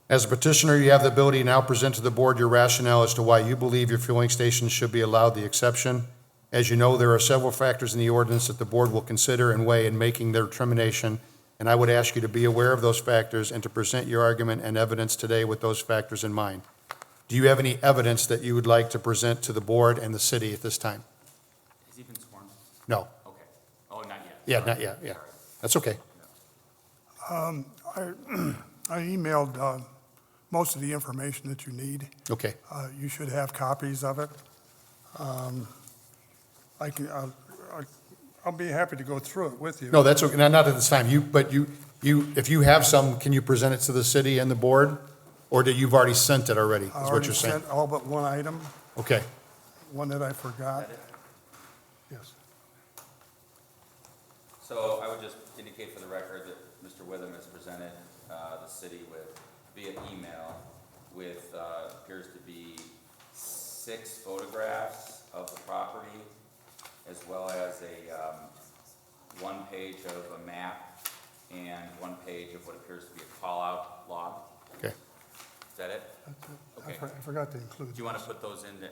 As a petitioner, you have the ability to now present to the board your rationale as to why you believe your fueling station should be allowed the exception. As you know, there are several factors in the ordinance that the board will consider and weigh in making their determination, and I would ask you to be aware of those factors and to present your argument and evidence today with those factors in mind. Do you have any evidence that you would like to present to the board and the city at this time? Has he been sworn? No. Okay. Oh, not yet. Yeah, Sorry. not yet, yeah. That's okay. I emailed most of the information that you need. Okay. You should have copies of it. I'll be happy to go through it with you. No, that's okay. Not at this time. If you have some, can you present it to the city and the board? Or that you've already sent it already, is what you're saying? I already sent all but one item, Okay. one that I forgot. Yes. So I would just indicate for the record that Mr. Witham has presented the city with, via email, with, appears to be 6 photographs of the property, as well as a 1 page of a map and 1 page of what appears to be a call-out log. Okay. Is that it? Okay. I forgot to include. Do you want to put those into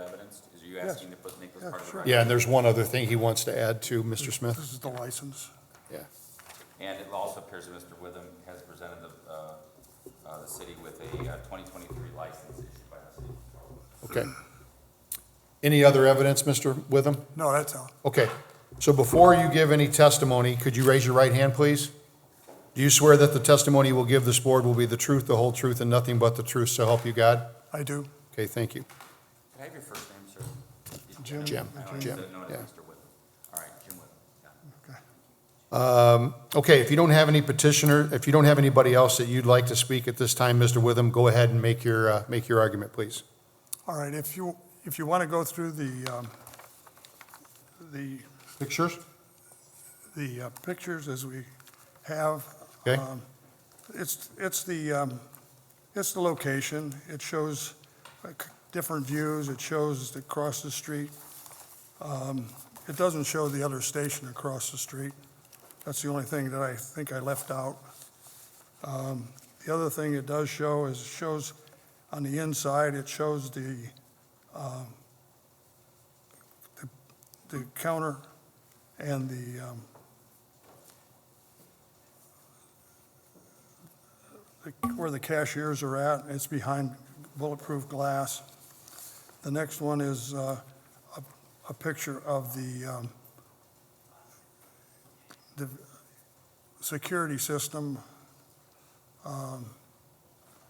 evidence? Are you Yes. asking to make those Yeah, part of the sure. record? Yeah, and there's one other thing he wants to add too, Mr. Smith. This is the license. Yeah. And it also appears that Mr. Witham has presented the city with a 2023 license issued by the city. Okay. Any other evidence, Mr. Witham? No, that's all. Okay. So before you give any testimony, could you raise your right hand, please? Do you swear that the testimony you will give this board will be the truth, the whole truth, and nothing but the truth, so help you God? I do. Okay, thank you. Can I have your first name, sir? Jim. Jim. I know Jim, it's known as yeah. Mr. Witham. All right, Jim Witham. Yeah. Okay. Okay, if you don't have any petitioner, if you don't have anybody else that you'd like to speak at this time, Mr. Witham, go ahead and make your argument, please. All right, if you want to go through the Pictures? pictures as we have. Okay. It's the location. It shows different views. It shows across the street. It doesn't show the other station across the street. That's the only thing that I think I left out. The other thing it does show is it shows on the inside, it shows the counter and where the cashiers are at. It's behind bulletproof glass. The next one is a picture of the security system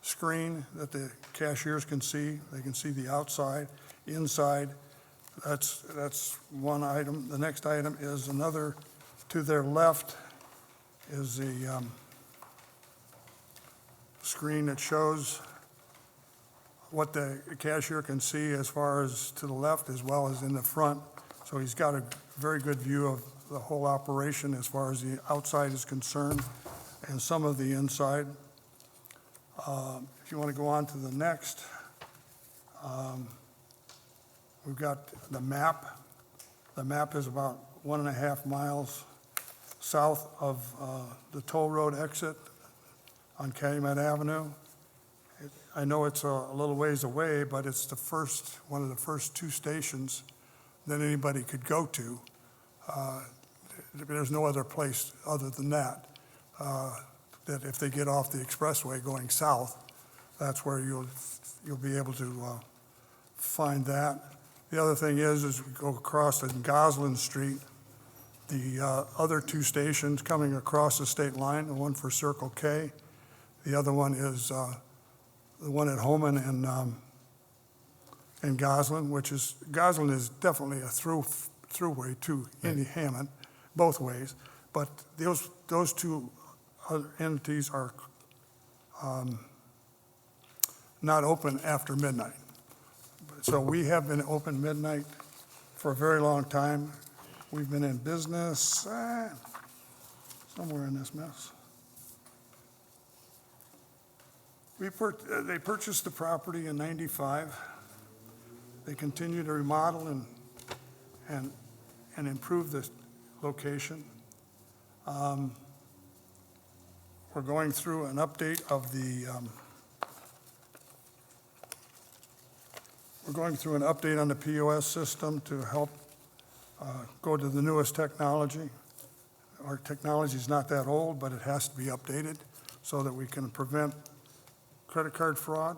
screen that the cashiers can see. They can see the outside, inside. That's one item. The next item is another, to their left is the screen that shows what the cashier can see as far as to the left as well as in the front. So he's got a very good view of the whole operation as far as the outside is concerned and some of the inside. If you want to go on to the next, we've got the map. The map is about 1.5 miles south of the toll road exit on Calumet Avenue. I know it's a little ways away, but it's one of the first 2 stations that anybody could go to. There's no other place other than that if they get off the expressway going south, that's where you'll be able to find that. The other thing is we go across in Goslin Street, the other 2 stations coming across the state line, the one for Circle K. The other one is the one at Hammond and Goslin, Goslin is definitely a throughway to Hammond, both ways. But those 2 other entities are not open after midnight. So we have been open midnight for a very long time. We've been in business somewhere in this mess. They purchased the property in '95. They continue to remodel and improve the location. We're going through an update of we're going through an update on the POS system to help go to the newest technology. Our technology is not that old, but it has to be updated so that we can prevent credit card fraud.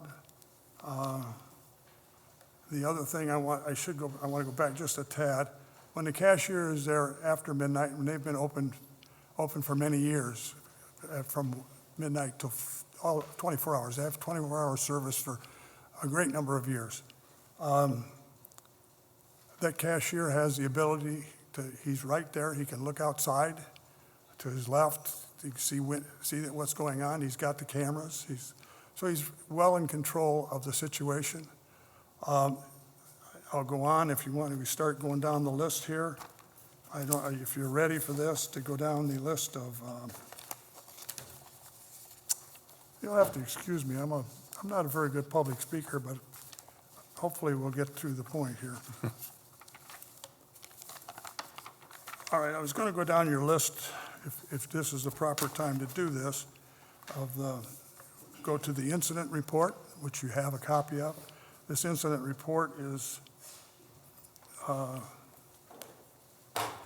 The other thing I want to go back just a tad. When the cashier is there after midnight, and they've been open for many years, from midnight to 24 hours. They have 24-hour service for a great number of years. That cashier has the ability he's right there. He can look outside to his left. You can see what's going on. He's got the cameras. So he's well in control of the situation. I'll go on if you want. We start going down the list here. I don't, if you're ready for this, to go down the list of, you'll have to excuse me, I'm not a very good public speaker, but hopefully we'll get to the point here. All right, I was going to go down your list, if this is the proper time to do this, go to the incident report, which you have a copy of. This incident report is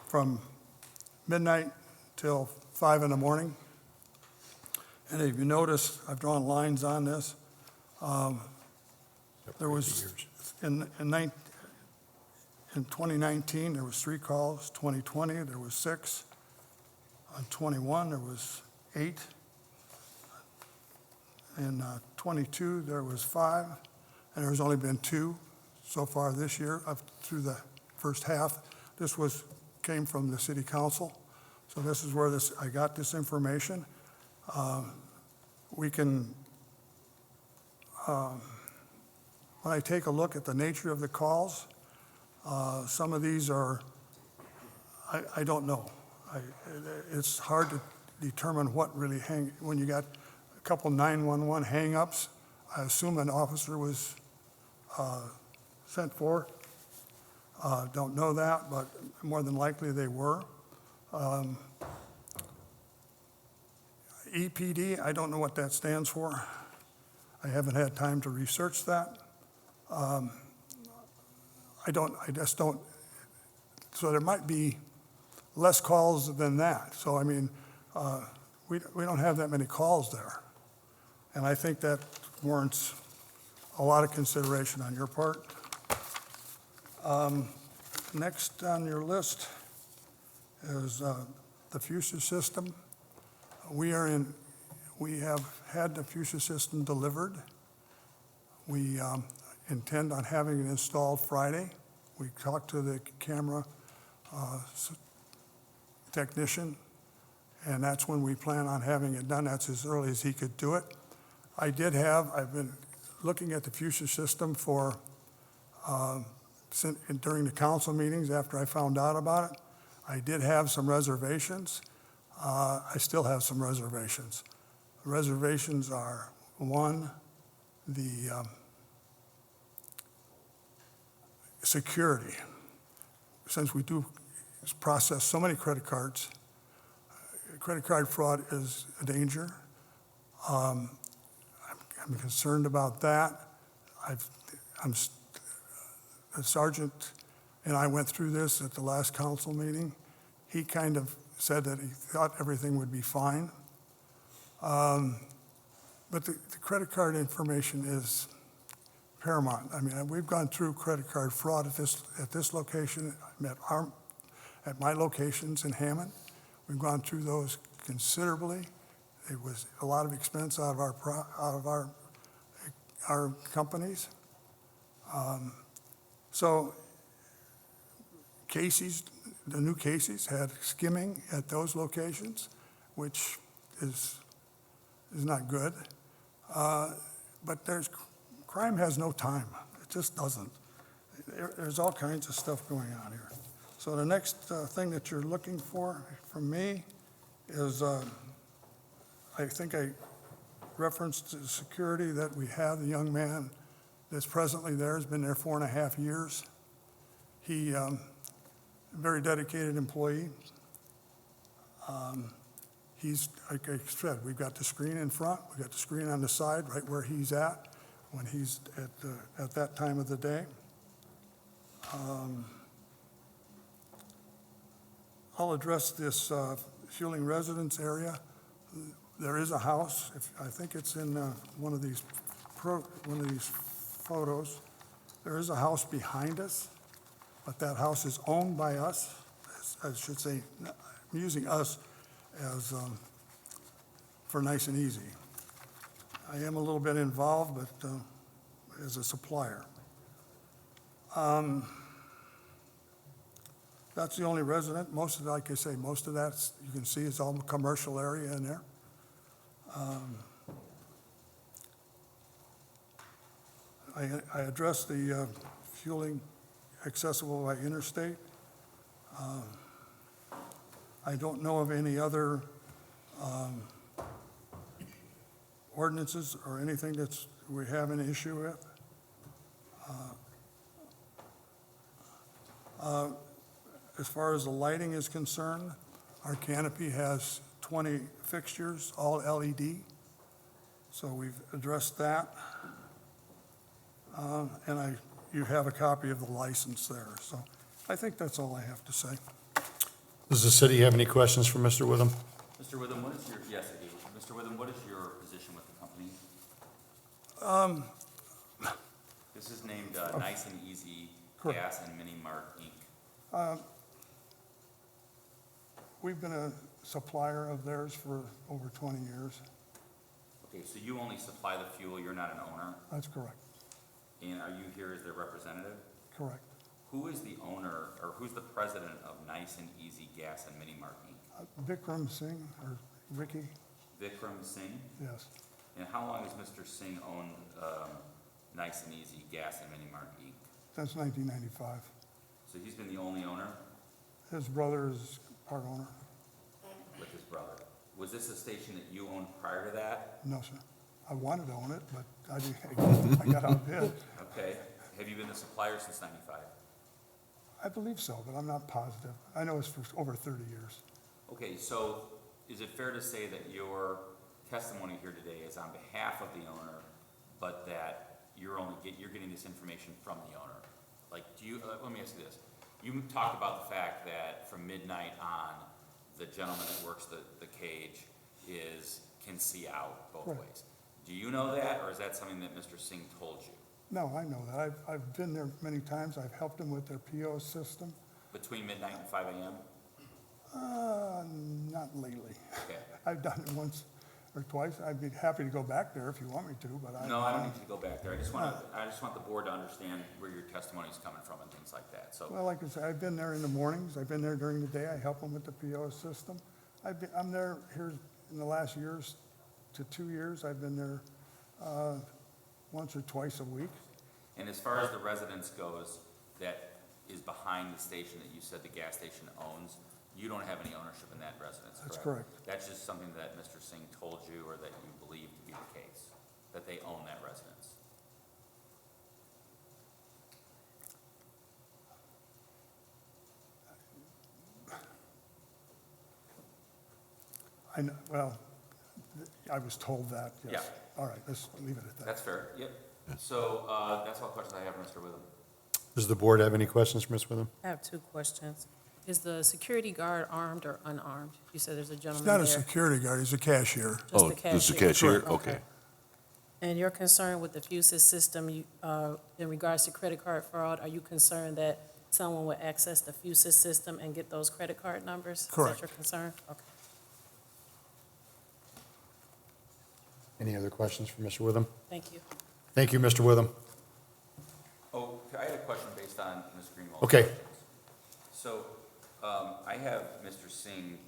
from midnight till 5 in the morning. And if you notice, I've drawn lines on this. There was, in 2019, there was 3 calls. 2020, there was 6. On 21, there was 8. In 22, there was 5. And there's only been 2 so far this year, up through the first half. This came from the city council. So this is where I got this information. We can, when I take a look at the nature of the calls, some of these are, I don't know. It's hard to determine what really when you got a couple 911 hang-ups, I assume an officer was sent for. Don't know that, but more than likely they were. EPD, I don't know what that stands for. I haven't had time to research that. I just don't, so there might be less calls than that. So, I mean, we don't have that many calls there. And I think that warrants a lot of consideration on your part. Next on your list is the fusion system. We have had the fusion system delivered. We intend on having it installed Friday. We talked to the camera technician, and that's when we plan on having it done. That's as early as he could do it. I've been looking at the fusion system for, during the council meetings after I found out about it. I did have some reservations. I still have some reservations. The reservations are, one, the security. Since we do process so many credit cards, credit card fraud is a danger. I'm concerned about that. The sergeant and I went through this at the last council meeting. He kind of said that he thought everything would be fine. But the credit card information is paramount. I mean, we've gone through credit card fraud at this location, at my locations in Hammond. We've gone through those considerably. It was a lot of expense out of our companies. So Casey's, the new Casey's had skimming at those locations, which is not good. But crime has no time. It just doesn't. There's all kinds of stuff going on here. So the next thing that you're looking for from me is, I think I referenced the security that we have. The young man that's presently there has been there 4.5 years. He, a very dedicated employee. He's, like I said, we've got the screen in front, we've got the screen on the side, right where he's at when he's at that time of the day. I'll address this fueling residence area. There is a house, I think it's in one of these photos. There is a house behind us, but that house is owned by us. I should say, I'm using us as for nice and easy. I am a little bit involved, but as a supplier. That's the only resident. Most of that, like I say, most of that you can see is all commercial area in there. I addressed the fueling accessible by interstate. I don't know of any other ordinances or anything we have an issue with. As far as the lighting is concerned, our canopy has 20 fixtures, all LED, so we've addressed that. And you have a copy of the license there, so I think that's all I have to say. Does the city have any questions for Mr. Witham? Mr. Witham, what is your, yes, I do. Mr. Witham, what is your position with the company? This is named Nice and Easy Correct. Gas and Mini Mart Inc. We've been a supplier of theirs for over 20 years. Okay, so you only supply the fuel, you're not an owner? That's correct, And are you here as their representative? correct. Who is the owner, or who's the president of Nice and Easy Gas and Mini Mart Inc.? Vikram Singh, or Ricky, Vikram Singh? yes. And how long has Mr. Singh owned Nice and Easy Gas and Mini Mart Inc.? Since 1995. So he's been the only owner His brother is part owner. with his brother. Was this a station that you owned prior to that? No, sir. I wanted to own it, but I got outbid. Okay. Have you been the supplier since '95? I believe so, but I'm not positive. I know it's for over 30 years. Okay, so is it fair to say that your testimony here today is on behalf of the owner, but that you're getting this information from the owner? Like, let me ask you this. You talked about the fact that from midnight on, the gentleman that works the cage can see out both Right. ways. Do you know that, or is that something that Mr. Singh told you? No, I know that. I've been there many times. I've helped them with their PO system. Between midnight and 5 a.m.? Not lately. Okay. I've done it once or twice. I'd be happy to go back there if you want me to, but No, I don't need you to go back there. I just want the board to understand where your testimony is coming from and things like that, so. Well, like I said, I've been there in the mornings. I've been there during the day. I help them with the PO system. I'm there here in the last years to 2 years. I've been there once or twice a week. And as far as the residence goes, that is behind the station that you said the gas station owns, you don't have any ownership in that residence, correct? That's correct. That's just something that Mr. Singh told you or that you believe to be the case, that they own that residence? Well, I was told that, yes. Yeah. All right, let's leave it at that. That's fair, yep. So, that's all the questions I have, Mr. Witham. Does the board have any questions for Ms. Witham? I have two questions. Is the security guard armed or unarmed? You said there's a He's gentleman not there. a security guard, he's a cashier. Just the cashier? Okay. And you're concerned with the FUSIS system, in regards to credit card fraud, are you concerned that someone will access the FUSIS system and get those credit card numbers? Correct. Is that your concern? Okay. Any other questions for Mr. Witham? Thank you. Thank you, Mr. Witham. Oh, I had a question based on Ms. Greenwald's Okay. questions. So, I have Mr. Singh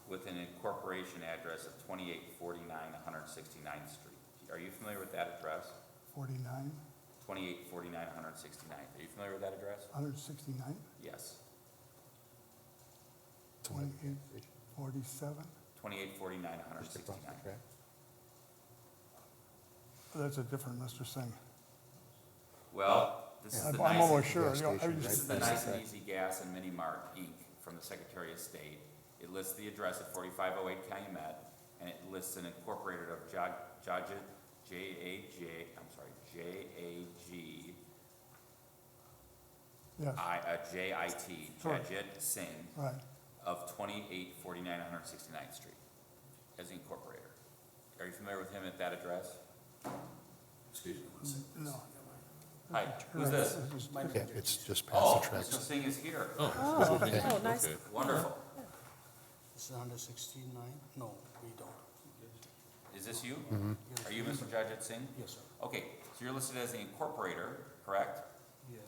with an incorporation address of 2849 169th Street. Are you familiar with that address? 49, 2849 169th. Are you familiar with that address? 169, Yes. 28, 47. 2849 169th. That's a different Mr. Singh. Well, this is the I'm nice, almost sure. this is the Nice and Easy Gas and Mini Mart Inc. from the Secretary of State. It lists the address at 4508 Calumet, and it lists an incorporated of Jajit, J-A-G, Yes, J-I-T, Correct. Jajit Singh right. of 2849 169th Street as the incorporator. Are you familiar with him at that address? No. Hi, who's this? Yeah, it's just Oh, past the Mr. tracks. Singh is here. Oh, nice. Wonderful. This is 169? No, we don't. Is this you? Are you Mr. Jajit Singh? Yes, sir. Okay, so you're listed as the incorporator, correct? Yes.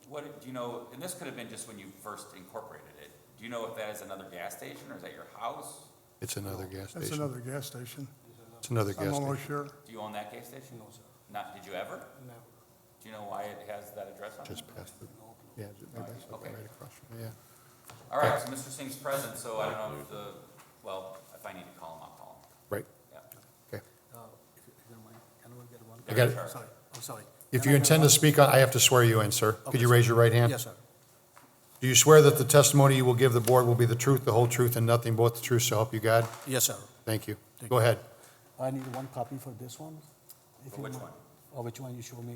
What, do you know, and this could have been just when you first incorporated it. Do you know if that is another gas station, or is that your house? It's another gas That's station. another gas station. It's another I'm gas almost station. sure. Do you own that gas station? No, sir. Not, did you ever? Never. Do you know why it has that address on it? Just past the, yeah, maybe that's Okay. right across from, yeah. All right, so Mr. Singh's present, so I don't know if if I need to call him, I'll call him. Right, Yeah. okay. If you don't mind, can we get one? I got it. Sorry, I'm sorry. If Can you I get intend to one? speak, I have to swear you in, sir. Okay, Could you sir. raise your right hand? Yes, sir. Do you swear that the testimony you will give the board will be the truth, the whole truth, and nothing but the truth, so help you God? Yes, sir. Thank you. Thank Go you. ahead. I need one copy for this one. if For you which mind. one? Or which one you show me?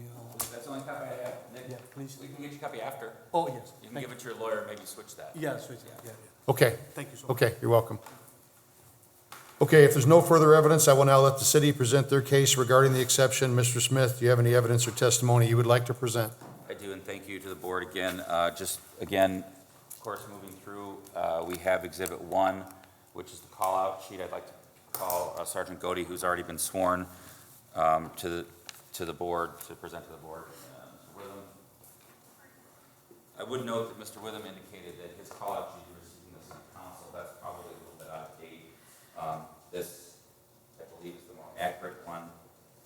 That's the only copy I have. Nick, Yeah, please. we can get you a copy after. Oh, yes. You can Thank give it to your lawyer, maybe switch that. Yeah, switch, yeah. Okay. Thank you so much. Okay, you're welcome. Okay, if there's no further evidence, I will now let the city present their case regarding the exception. Mr. Smith, do you have any evidence or testimony you would like to present? I do, and thank you to the board again. Just again, of course, moving through, we have Exhibit 1, which is the call-out sheet. I'd like to call Sergeant Godey, who's already been sworn, to the board, to present to the board. Mr. Witham. I would note that Mr. Witham indicated that his call-out sheet he received from the city council, that's probably a little bit out of date. This, I believe, is the more accurate one.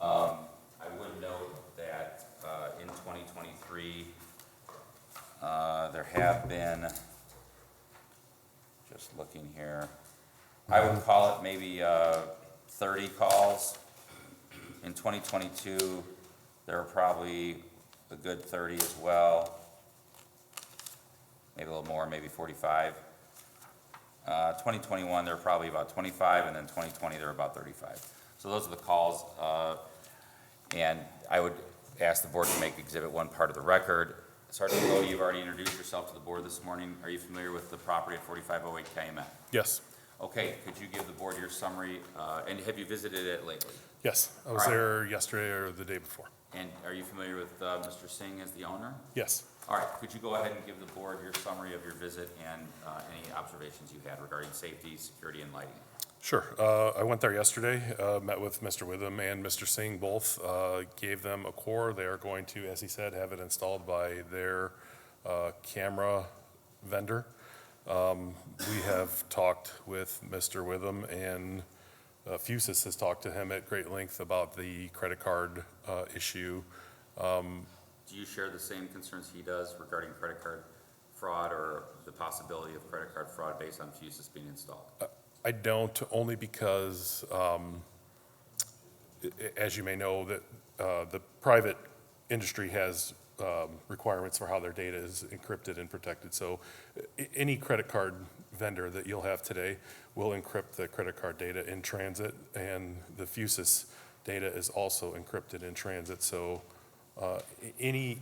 I would note that in 2023, there have been, just looking here, I would call it maybe 30 calls. In 2022, there were probably a good 30 as well, maybe a little more, maybe 45. 2021, there were probably about 25, and then 2020, there were about 35. So those are the calls, and I would ask the board to make Exhibit 1 part of the record. Sergeant Godey, you've already introduced yourself to the board this morning. Are you familiar with the property at 4508 Calumet? Yes, Okay, could you give the board your summary, and have you visited it lately? yes. I was All right. there yesterday or the day before. And are you familiar with Mr. Singh as the owner? Yes. All right, could you go ahead and give the board your summary of your visit and any observations you had regarding safety, security, and lighting? Sure. I went there yesterday, met with Mr. Witham and Mr. Singh both, gave them a core. They are going to, as he said, have it installed by their camera vendor. We have talked with Mr. Witham, and Fusus has talked to him at great length about the credit card issue. Do you share the same concerns he does regarding credit card fraud or the possibility of credit card fraud based on fuses being installed? I don't, only because, as you may know, that the private industry has requirements for how their data is encrypted and protected. So any credit card vendor that you'll have today will encrypt the credit card data in transit, and the Fusus data is also encrypted in transit. So in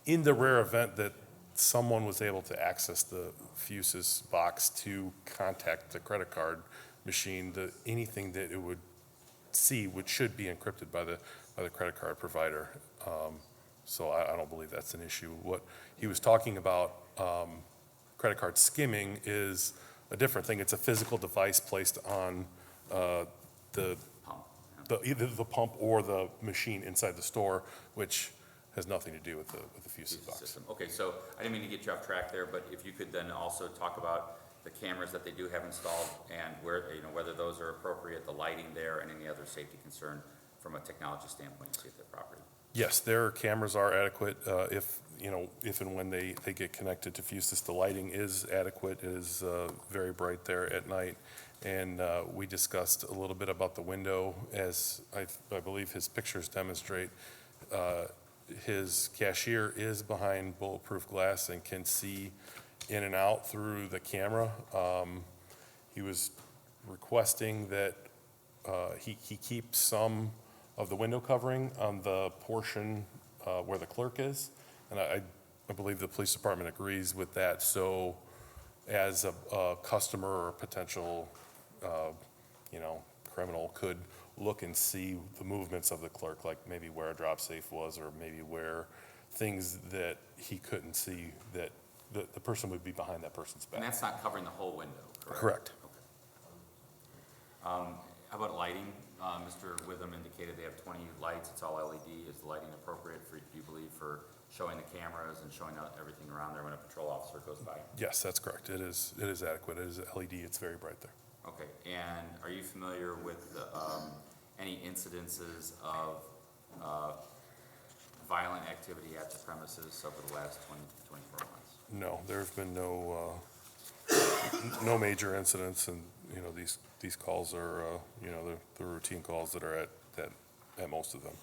the rare event that someone was able to access the Fusus box to contact the credit card machine, anything that it would see should be encrypted by the credit card provider. So I don't believe that's an issue. What he was talking about, credit card skimming, is a different thing. It's a physical device placed on either the pump or the machine inside the store, which has nothing to do with the Fusus box. System. Okay, so I didn't mean to get you off track there, but if you could then also talk about the cameras that they do have installed and where, whether those are appropriate, the lighting there, and any other safety concern from a technology standpoint to see if they're property. Yes, their cameras are adequate. If and when they get connected to Fusus, the lighting is adequate. It is very bright there at night. And we discussed a little bit about the window, as I believe his pictures demonstrate. His cashier is behind bulletproof glass and can see in and out through the camera. He was requesting that he keep some of the window covering on the portion where the clerk is. And I believe the police department agrees with that. So as a customer or a potential, criminal could look and see the movements of the clerk, like maybe where a drop safe was, or maybe where things that he couldn't see, that the person would be behind that person's back. And that's not covering the whole window, correct? Correct. Okay. How about lighting? Mr. Witham indicated they have 20 lights. It's all LED. Is the lighting appropriate do you believe, for showing the cameras and showing out everything around there when a patrol officer goes by? Yes, that's correct. It is adequate. It is LED. It's very bright there. Okay, and are you familiar with any incidences of violent activity at the premises over the last 24 months? No, there's been no no major incidents, and, you know, these calls are, you know, the routine calls that are at most of them.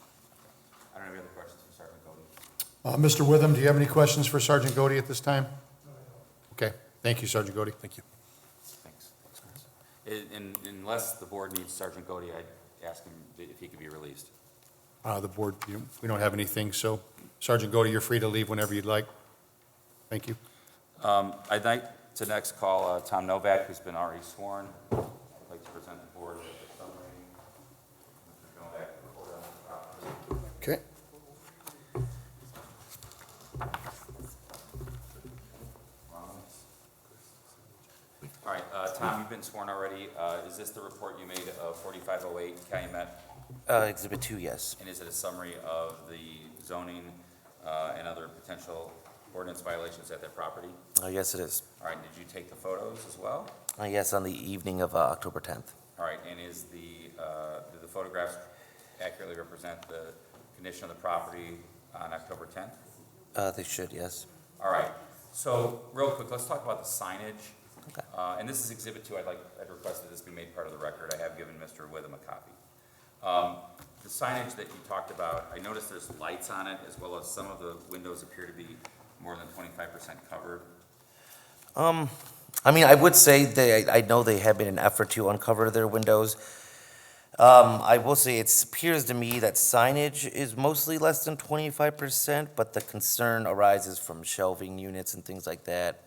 I don't have any other questions for Sergeant Cody. Mr. Witham, do you have any questions for Sergeant Godey at this time? Okay, thank you, Sergeant Godey. Thank you. Thanks. Unless the board needs Sergeant Cody, I'd ask him if he could be released. The board, we don't have anything, so Sergeant Godey, you're free to leave whenever you'd like. Thank you. I'd like to next call Tom Novak, who's been already sworn. I'd like to present the board with a summary. Mr. Novak, report on the property. Okay. All right, Tom, you've been sworn already. Is this the report you made of 4508 Calumet? Exhibit 2, yes. And is it a summary of the zoning and other potential ordinance violations at that property? Yes, it is. All right, did you take the photos as well? Yes, on the evening of October 10th. All right, and do the photographs accurately represent the condition of the property on October 10th? They should, yes. All right, so real quick, let's talk about the signage. Okay. And this is Exhibit 2. I'd request that this be made part of the record. I have given Mr. Witham a copy. The signage that you talked about, I noticed there's lights on it, as well as some of the windows appear to be more than 25% covered. I mean, I would say I know they have been an effort to uncover their windows. I will say it appears to me that signage is mostly less than 25%, but the concern arises from shelving units and things like that.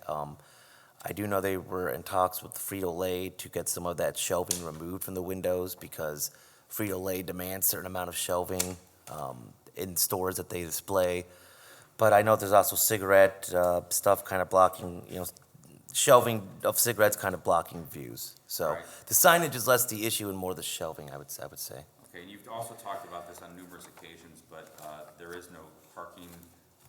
I do know they were in talks with Frito-Lay to get some of that shelving removed from the windows because Frito-Lay demands a certain amount of shelving in stores that they display. But I know there's also cigarette stuff kind of blocking, you know, shelving of cigarettes kind of blocking views. So Right. the signage is less the issue and more the shelving, I would say. Okay, and you've also talked about this on numerous occasions, but there is no parking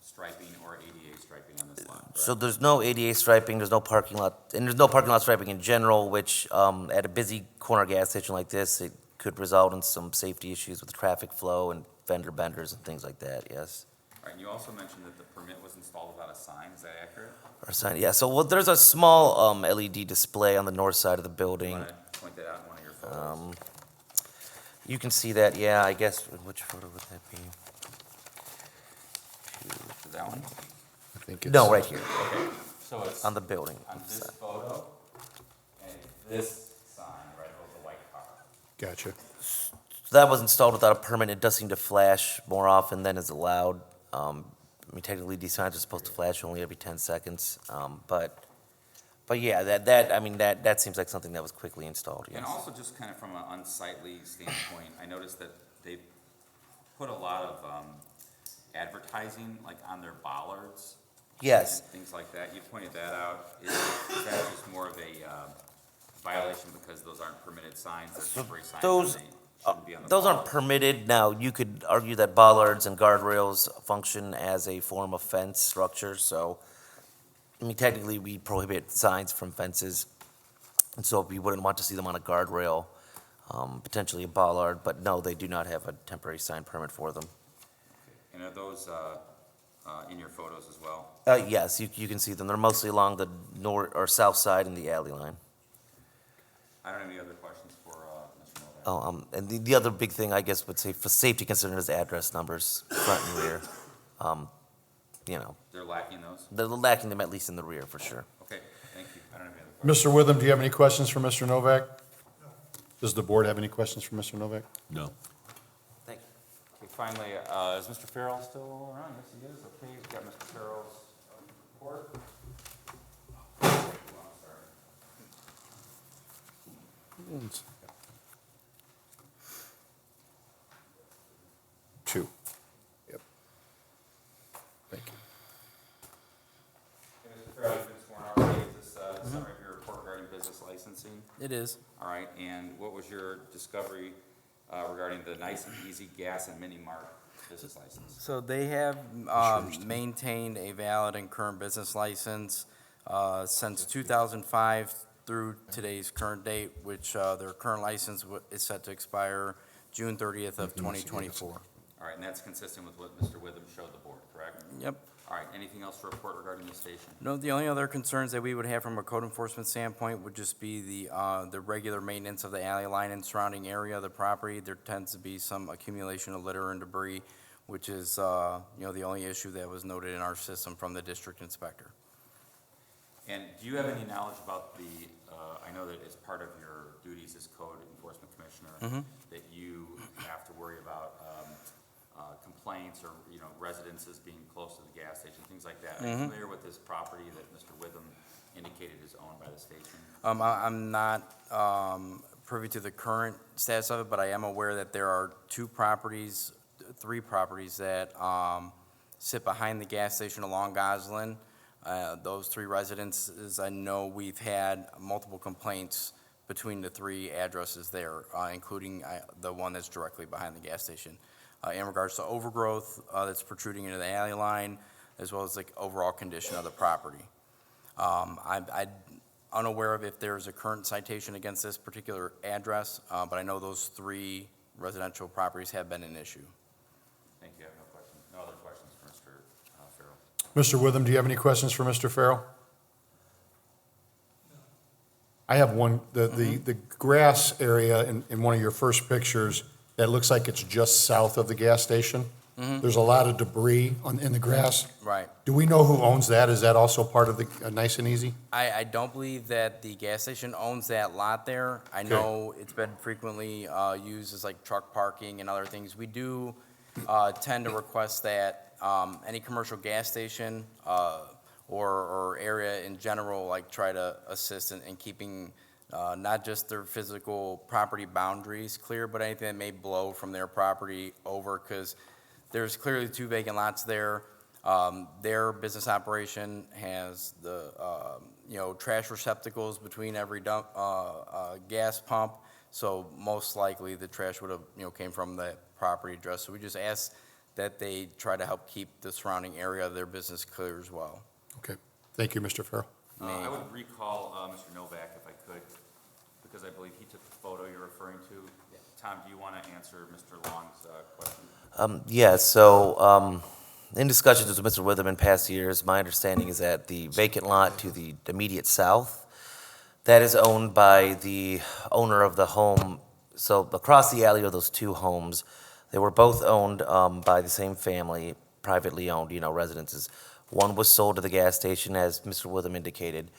striping or ADA striping on this lot, correct? So there's no ADA striping, there's no parking lot, and there's no parking lot striping in general, which at a busy corner gas station like this, it could result in some safety issues with traffic flow and fender benders and things like that, yes. All right, and you also mentioned that the permit was installed without a sign. Is that accurate? Or sign, yeah, so well, there's a small LED display on the north side of the You building. want to point that out in one of your photos? You can see that, yeah, I guess, which photo would that be? Is that one? I think it's. No, right here, Okay, so it's on the building. on this photo and this sign right above the white car. Gotcha. So that was installed without a permit. It does seem to flash more often than is allowed. I mean, technically, these signs are supposed to flash only every 10 seconds. But yeah, that seems like something that was quickly installed, yes. And also just kind of from an unsightly standpoint, I noticed that they put a lot of advertising like on their bollards. Yes. And things like that. You pointed that out. Is that just more of a violation because those aren't permitted signs, they're temporary signs? those- and they shouldn't be on the Those aren't bollards? permitted. Now, you could argue that bollards and guardrails function as a form of fence structure, so, I mean, technically, we prohibit signs from fences, and so we wouldn't want to see them on a guardrail, potentially a bollard, but no, they do not have a temporary sign permit for them. And are those in your photos as well? Yes, you can see them. They're mostly along the north or south side in the alley line. I don't have any other questions for Mr. Novak. And the other big thing, I guess, would say for safety concern is address numbers, front and rear. You know, They're lacking those? they're lacking them at least in the rear, for sure. Okay, thank you. I don't have any other questions. Mr. Witham, do you have any questions for Mr. Novak? Does the board have any questions for Mr. Novak? No. Thank you. Okay, finally, is Mr. Farrell still around? Yes, he is. Okay, we've got Mr. Farrell's report. Two. Yep. Thank you. Okay, Mr. Farrell, you've been sworn already. Is this a summary of your report regarding business licensing? It is. All right, and what was your discovery regarding the Nice and Easy Gas and Mini Mart business license? So they have maintained a valid and current business license since 2005 through today's current date, which their current license is set to expire June 30th of 2024. All right, and that's consistent with what Mr. Witham showed the board, correct? Yep. All right, anything else to report regarding the station? No, the only other concerns that we would have from a code enforcement standpoint would just be the regular maintenance of the alley line and surrounding area of the property. There tends to be some accumulation of litter and debris, which is, the only issue that was noted in our system from the district inspector. And do you have any knowledge about I know that as part of your duties as code enforcement commissioner, that you have to worry about complaints or, residences being close to the gas station, things like that. Are you familiar with this property that Mr. Witham indicated is owned by the station? I'm not privy to the current status of it, but I am aware that there are three properties that sit behind the gas station along Goslin. Those three residences, I know we've had multiple complaints between the three addresses there, including the one that's directly behind the gas station. In regards to overgrowth that's protruding into the alley line, as well as the overall condition of the property. I'm unaware of if there's a current citation against this particular address, but I know those three residential properties have been an issue. Thank you. I have no questions. No other questions for Mr. Farrell. Mr. Witham, do you have any questions for Mr. Farrell? I have one. The grass area in one of your first pictures, that looks like it's just south of the gas station. There's a lot of debris in the grass. Right. Do we know who owns that? Is that also part of the Nice and Easy? I don't believe that the gas station owns that lot there. I know it's been frequently used as like truck parking and other things. We do tend to request that any commercial gas station or area in general, like try to assist in keeping not just their physical property boundaries clear, but anything that may blow from their property over, because there's clearly two vacant lots there. Their business operation has the, trash receptacles between every gas pump. So most likely the trash would have, came from that property address. So we just ask that they try to help keep the surrounding area of their business clear as well. Okay. Thank you, Mr. Farrell. I would recall Mr. Novak, if I could, because I believe he took the photo you're referring to. Tom, do you want to answer Mr. Long's question? Yeah, so in discussions with Mr. Witham in past years, my understanding is that the vacant lot to the immediate south, that is owned by the owner of the home. So across the alley are those two homes. They were both owned by the same family, privately owned, residences. One was sold to the gas station, as Mr. Witham indicated.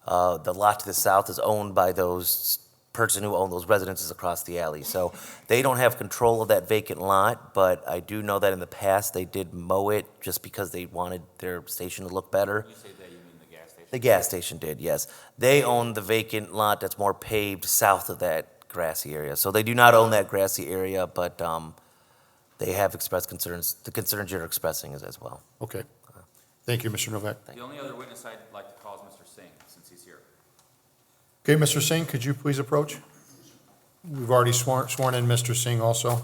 The lot to the south is owned by those person who owned those residences across the alley. So they don't have control of that vacant lot, but I do know that in the past they did mow it just because they wanted their station to look better. You say that, you mean the gas station? The gas station did, yes. They own the vacant lot that's more paved south of that grassy area. So they do not own that grassy area, but they have expressed concerns, the concerns you're expressing as well. Okay. Thank you, Mr. Novak. The only other witness I'd like to call is Mr. Singh, since he's here. Okay, Mr. Singh, could you please approach? We've already sworn in Mr. Singh also.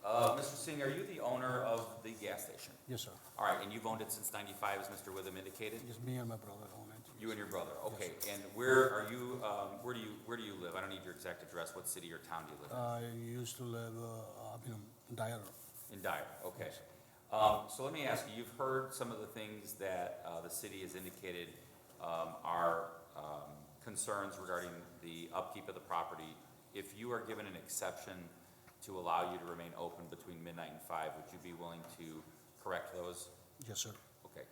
Mr. Singh, are you the owner of the gas station? Yes, sir. All right, and you've owned it since '95, as Mr. Witham indicated? Just me and my brother own it. You and your brother, okay. And where are you, where do you live? I don't need your exact address. What city or town do you live in? I used to live, in Dyer. In Dyer, okay. So let me ask you, you've heard some of the things that the city has indicated are concerns regarding the upkeep of the property. If you are given an exception to allow you to remain open between midnight and 5, would you be willing to correct those? Yes, sir. Okay.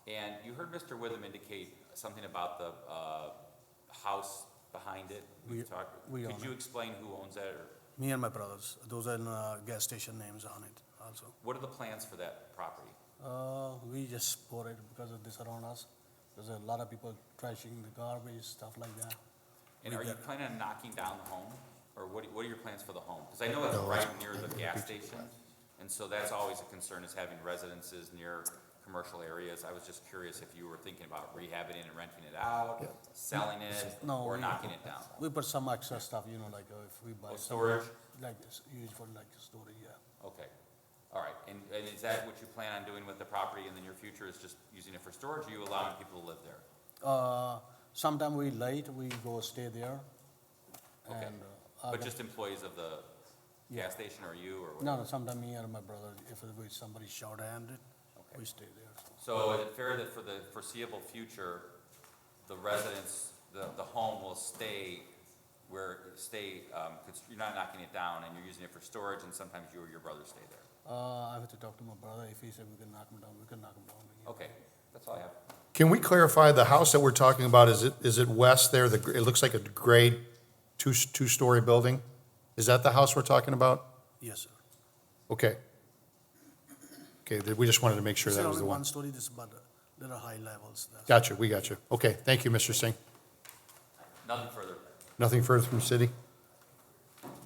And you heard Mr. Witham indicate something about the house behind it. We own Could you it. explain who owns that, or Me and my brothers. Those are gas station names on it also. what are the plans for that property? We just bought it because of this around us. There's a lot of people trashing the garbage, stuff like that. And We are you got- planning on knocking down the home? Or what are your plans for the home? Because I know it's right near the gas station, and so that's always a concern, is having residences near commercial areas. I was just curious if you were thinking about rehabbing it and renting it out, selling it, No, or we- knocking it down? We put some extra stuff, like if we buy. Oh, some- storage? Like, it's used for like storage, yeah. Okay, all right. And is that what you plan on doing with the property in the near future, is just using it for storage, or are you allowing people to live there? Sometime we late, we go stay there. Okay. And, But just employees of the gas station, or you, or what? No, sometime me and my brother, if somebody short-handed, we stay there. So is it fair that for the foreseeable future, the residents, the home will stay because you're not knocking it down and you're using it for storage, and sometimes you or your brother stay there? I have to talk to my brother. If he said we can knock him down, we can knock him down. Okay, that's all I have. Can we clarify, the house that we're talking about, is it west there? It looks like a gray two-story building? Is that the house we're talking about? Yes, sir. Okay. Okay, we just wanted to make sure It's that was only the one. one story, this is about little high levels. That's- Gotcha, we got you. Okay, thank you, Mr. Singh. Nothing further. Nothing further from the city?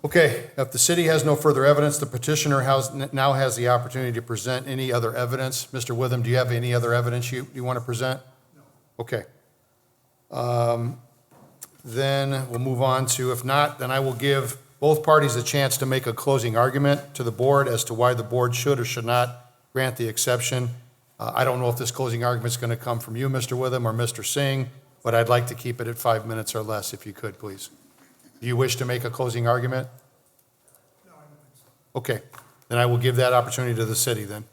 Okay, if the city has no further evidence, the petitioner now has the opportunity to present any other evidence. Mr. Witham, do you have any other evidence you want to present? No. Okay. Then we'll move on to, if not, then I will give both parties a chance to make a closing argument to the board as to why the board should or should not grant the exception. I don't know if this closing argument is going to come from you, Mr. Witham, or Mr. Singh, but I'd like to keep it at 5 minutes or less, if you could, please. Do you wish to make a closing argument? No, I don't think so. Okay, then I will give that opportunity to the city then.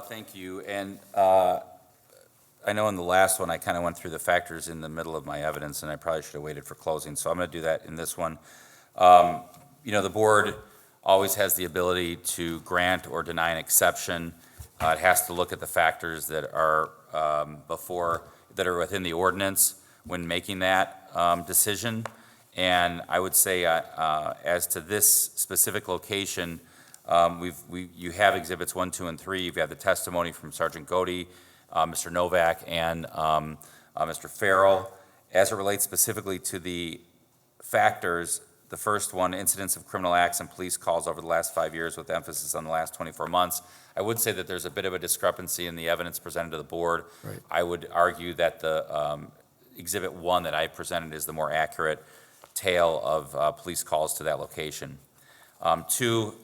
Thank you. And I know in the last one, I kind of went through the factors in the middle of my evidence, and I probably should have waited for closing. So I'm going to do that in this one. The board always has the ability to grant or deny an exception. It has to look at the factors that are that are within the ordinance when making that decision. And I would say, as to this specific location, you have exhibits 1, 2, and 3. You've had the testimony from Sergeant Godey, Mr. Novak, and Mr. Farrell. As it relates specifically to the factors, the first one, incidents of criminal acts and police calls over the last 5 years with emphasis on the last 24 months. I would say that there's a bit of a discrepancy in the evidence presented to the board. Right. I would argue that the Exhibit 1 that I presented is the more accurate tale of police calls to that location. 2,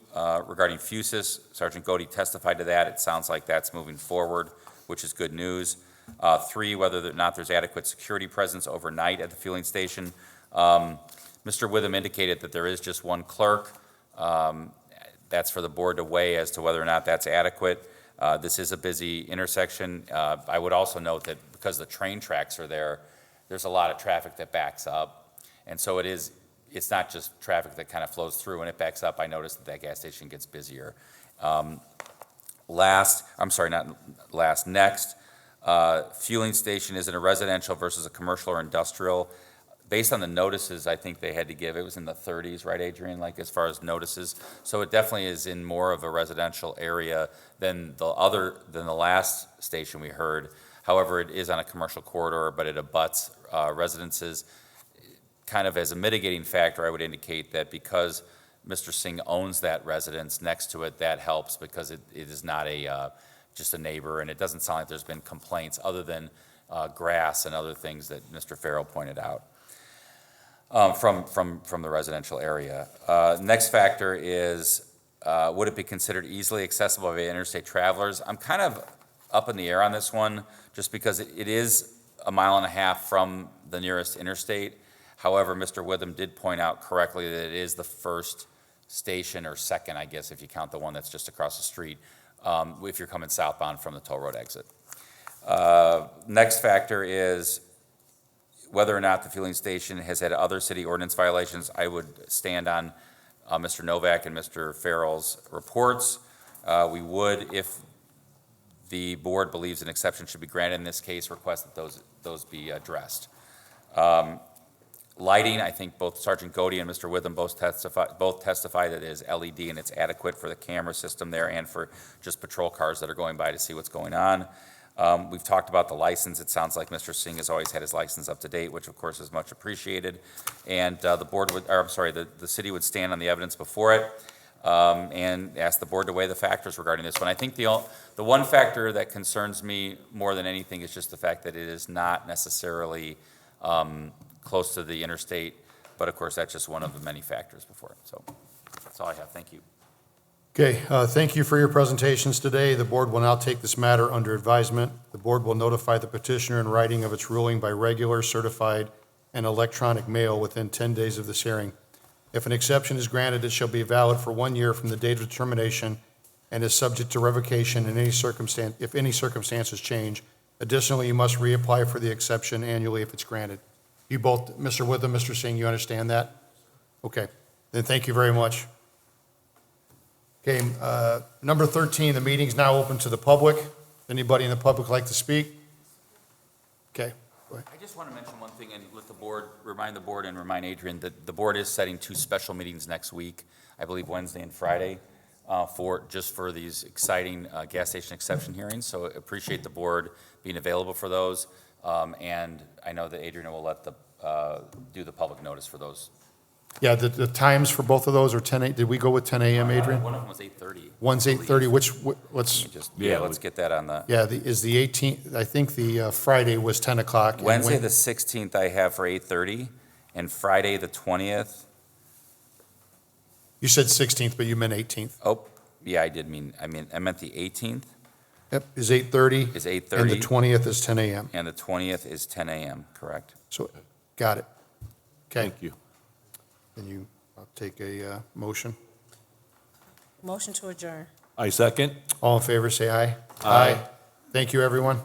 regarding Fusus, Sergeant Godey testified to that. It sounds like that's moving forward, which is good news. 3, whether or not there's adequate security presence overnight at the fueling station. Mr. Witham indicated that there is just one clerk. That's for the board to weigh as to whether or not that's adequate. This is a busy intersection. I would also note that because the train tracks are there, there's a lot of traffic that backs up. And so it's not just traffic that kind of flows through. When it backs up, I noticed that gas station gets busier. Next, fueling station, is it a residential versus a commercial or industrial? Based on the notices I think they had to give, it was in the 30s, right, Adrian, like as far as notices? So it definitely is in more of a residential area than the last station we heard. However, it is on a commercial corridor, but it abuts residences. Kind of as a mitigating factor, I would indicate that because Mr. Singh owns that residence next to it, that helps because it is not just a neighbor, and it doesn't sound like there's been complaints other than grass and other things that Mr. Farrell pointed out from the residential area. Next factor is, would it be considered easily accessible by interstate travelers? I'm kind of up in the air on this one, just because it is a mile and a half from the nearest interstate. However, Mr. Witham did point out correctly that it is the first station, or second, I guess, if you count the one that's just across the street, if you're coming southbound from the toll road exit. Next factor is whether or not the fueling station has had other city ordinance violations. I would stand on Mr. Novak and Mr. Farrell's reports. We would, if the board believes an exception should be granted in this case, request that those be addressed. Lighting, I think both Sergeant Godey and Mr. Witham both testify that it is LED and it's adequate for the camera system there and for just patrol cars that are going by to see what's going on. We've talked about the license. It sounds like Mr. Singh has always had his license up to date, which of course is much appreciated. And the city would stand on the evidence before it and ask the board to weigh the factors regarding this one. I think the one factor that concerns me more than anything is just the fact that it is not necessarily close to the interstate, but of course that's just one of the many factors before it. So that's all I have. Thank you. Okay, thank you for your presentations today. The board will now take this matter under advisement. The board will notify the petitioner in writing of its ruling by regular, certified, and electronic mail within 10 days of this hearing. If an exception is granted, it shall be valid for 1 year from the date of determination and is subject to revocation in any circumstance, if any circumstances change. Additionally, you must reapply for the exception annually if it's granted. You both, Mr. Witham, Mr. Singh, you understand that? Okay, then thank you very much. Okay, number 13, the meeting's now open to the public. Anybody in the public like to speak? Okay, go ahead. I just want to mention one thing and let the board, remind the board and remind Adrian that the board is setting 2 special meetings next week, I believe Wednesday and Friday, for these exciting gas station exception hearings. So appreciate the board being available for those. And I know that Adrian will let do the public notice for those. Yeah, the times for both of those are 10, did we go with 10 a.m., Adrian? One of them was 8:30. One's 8:30, what's, Yeah, let's get that on the. yeah, is the 18th, I think the Friday was 10 o'clock. and Wednesday, Wed- the 16th, I have for 8:30, and Friday, the 20th. You said 16th, but you meant 18th. Oh, yeah, I meant the 18th Yep, is 8:30. is And the 8:30, 20th is 10 a.m. and the 20th is 10 a.m., correct? So, got it. Okay, Thank you. then you, I'll take a motion. Motion to adjourn. I second. All in favor, say aye. Aye. Thank you, everyone.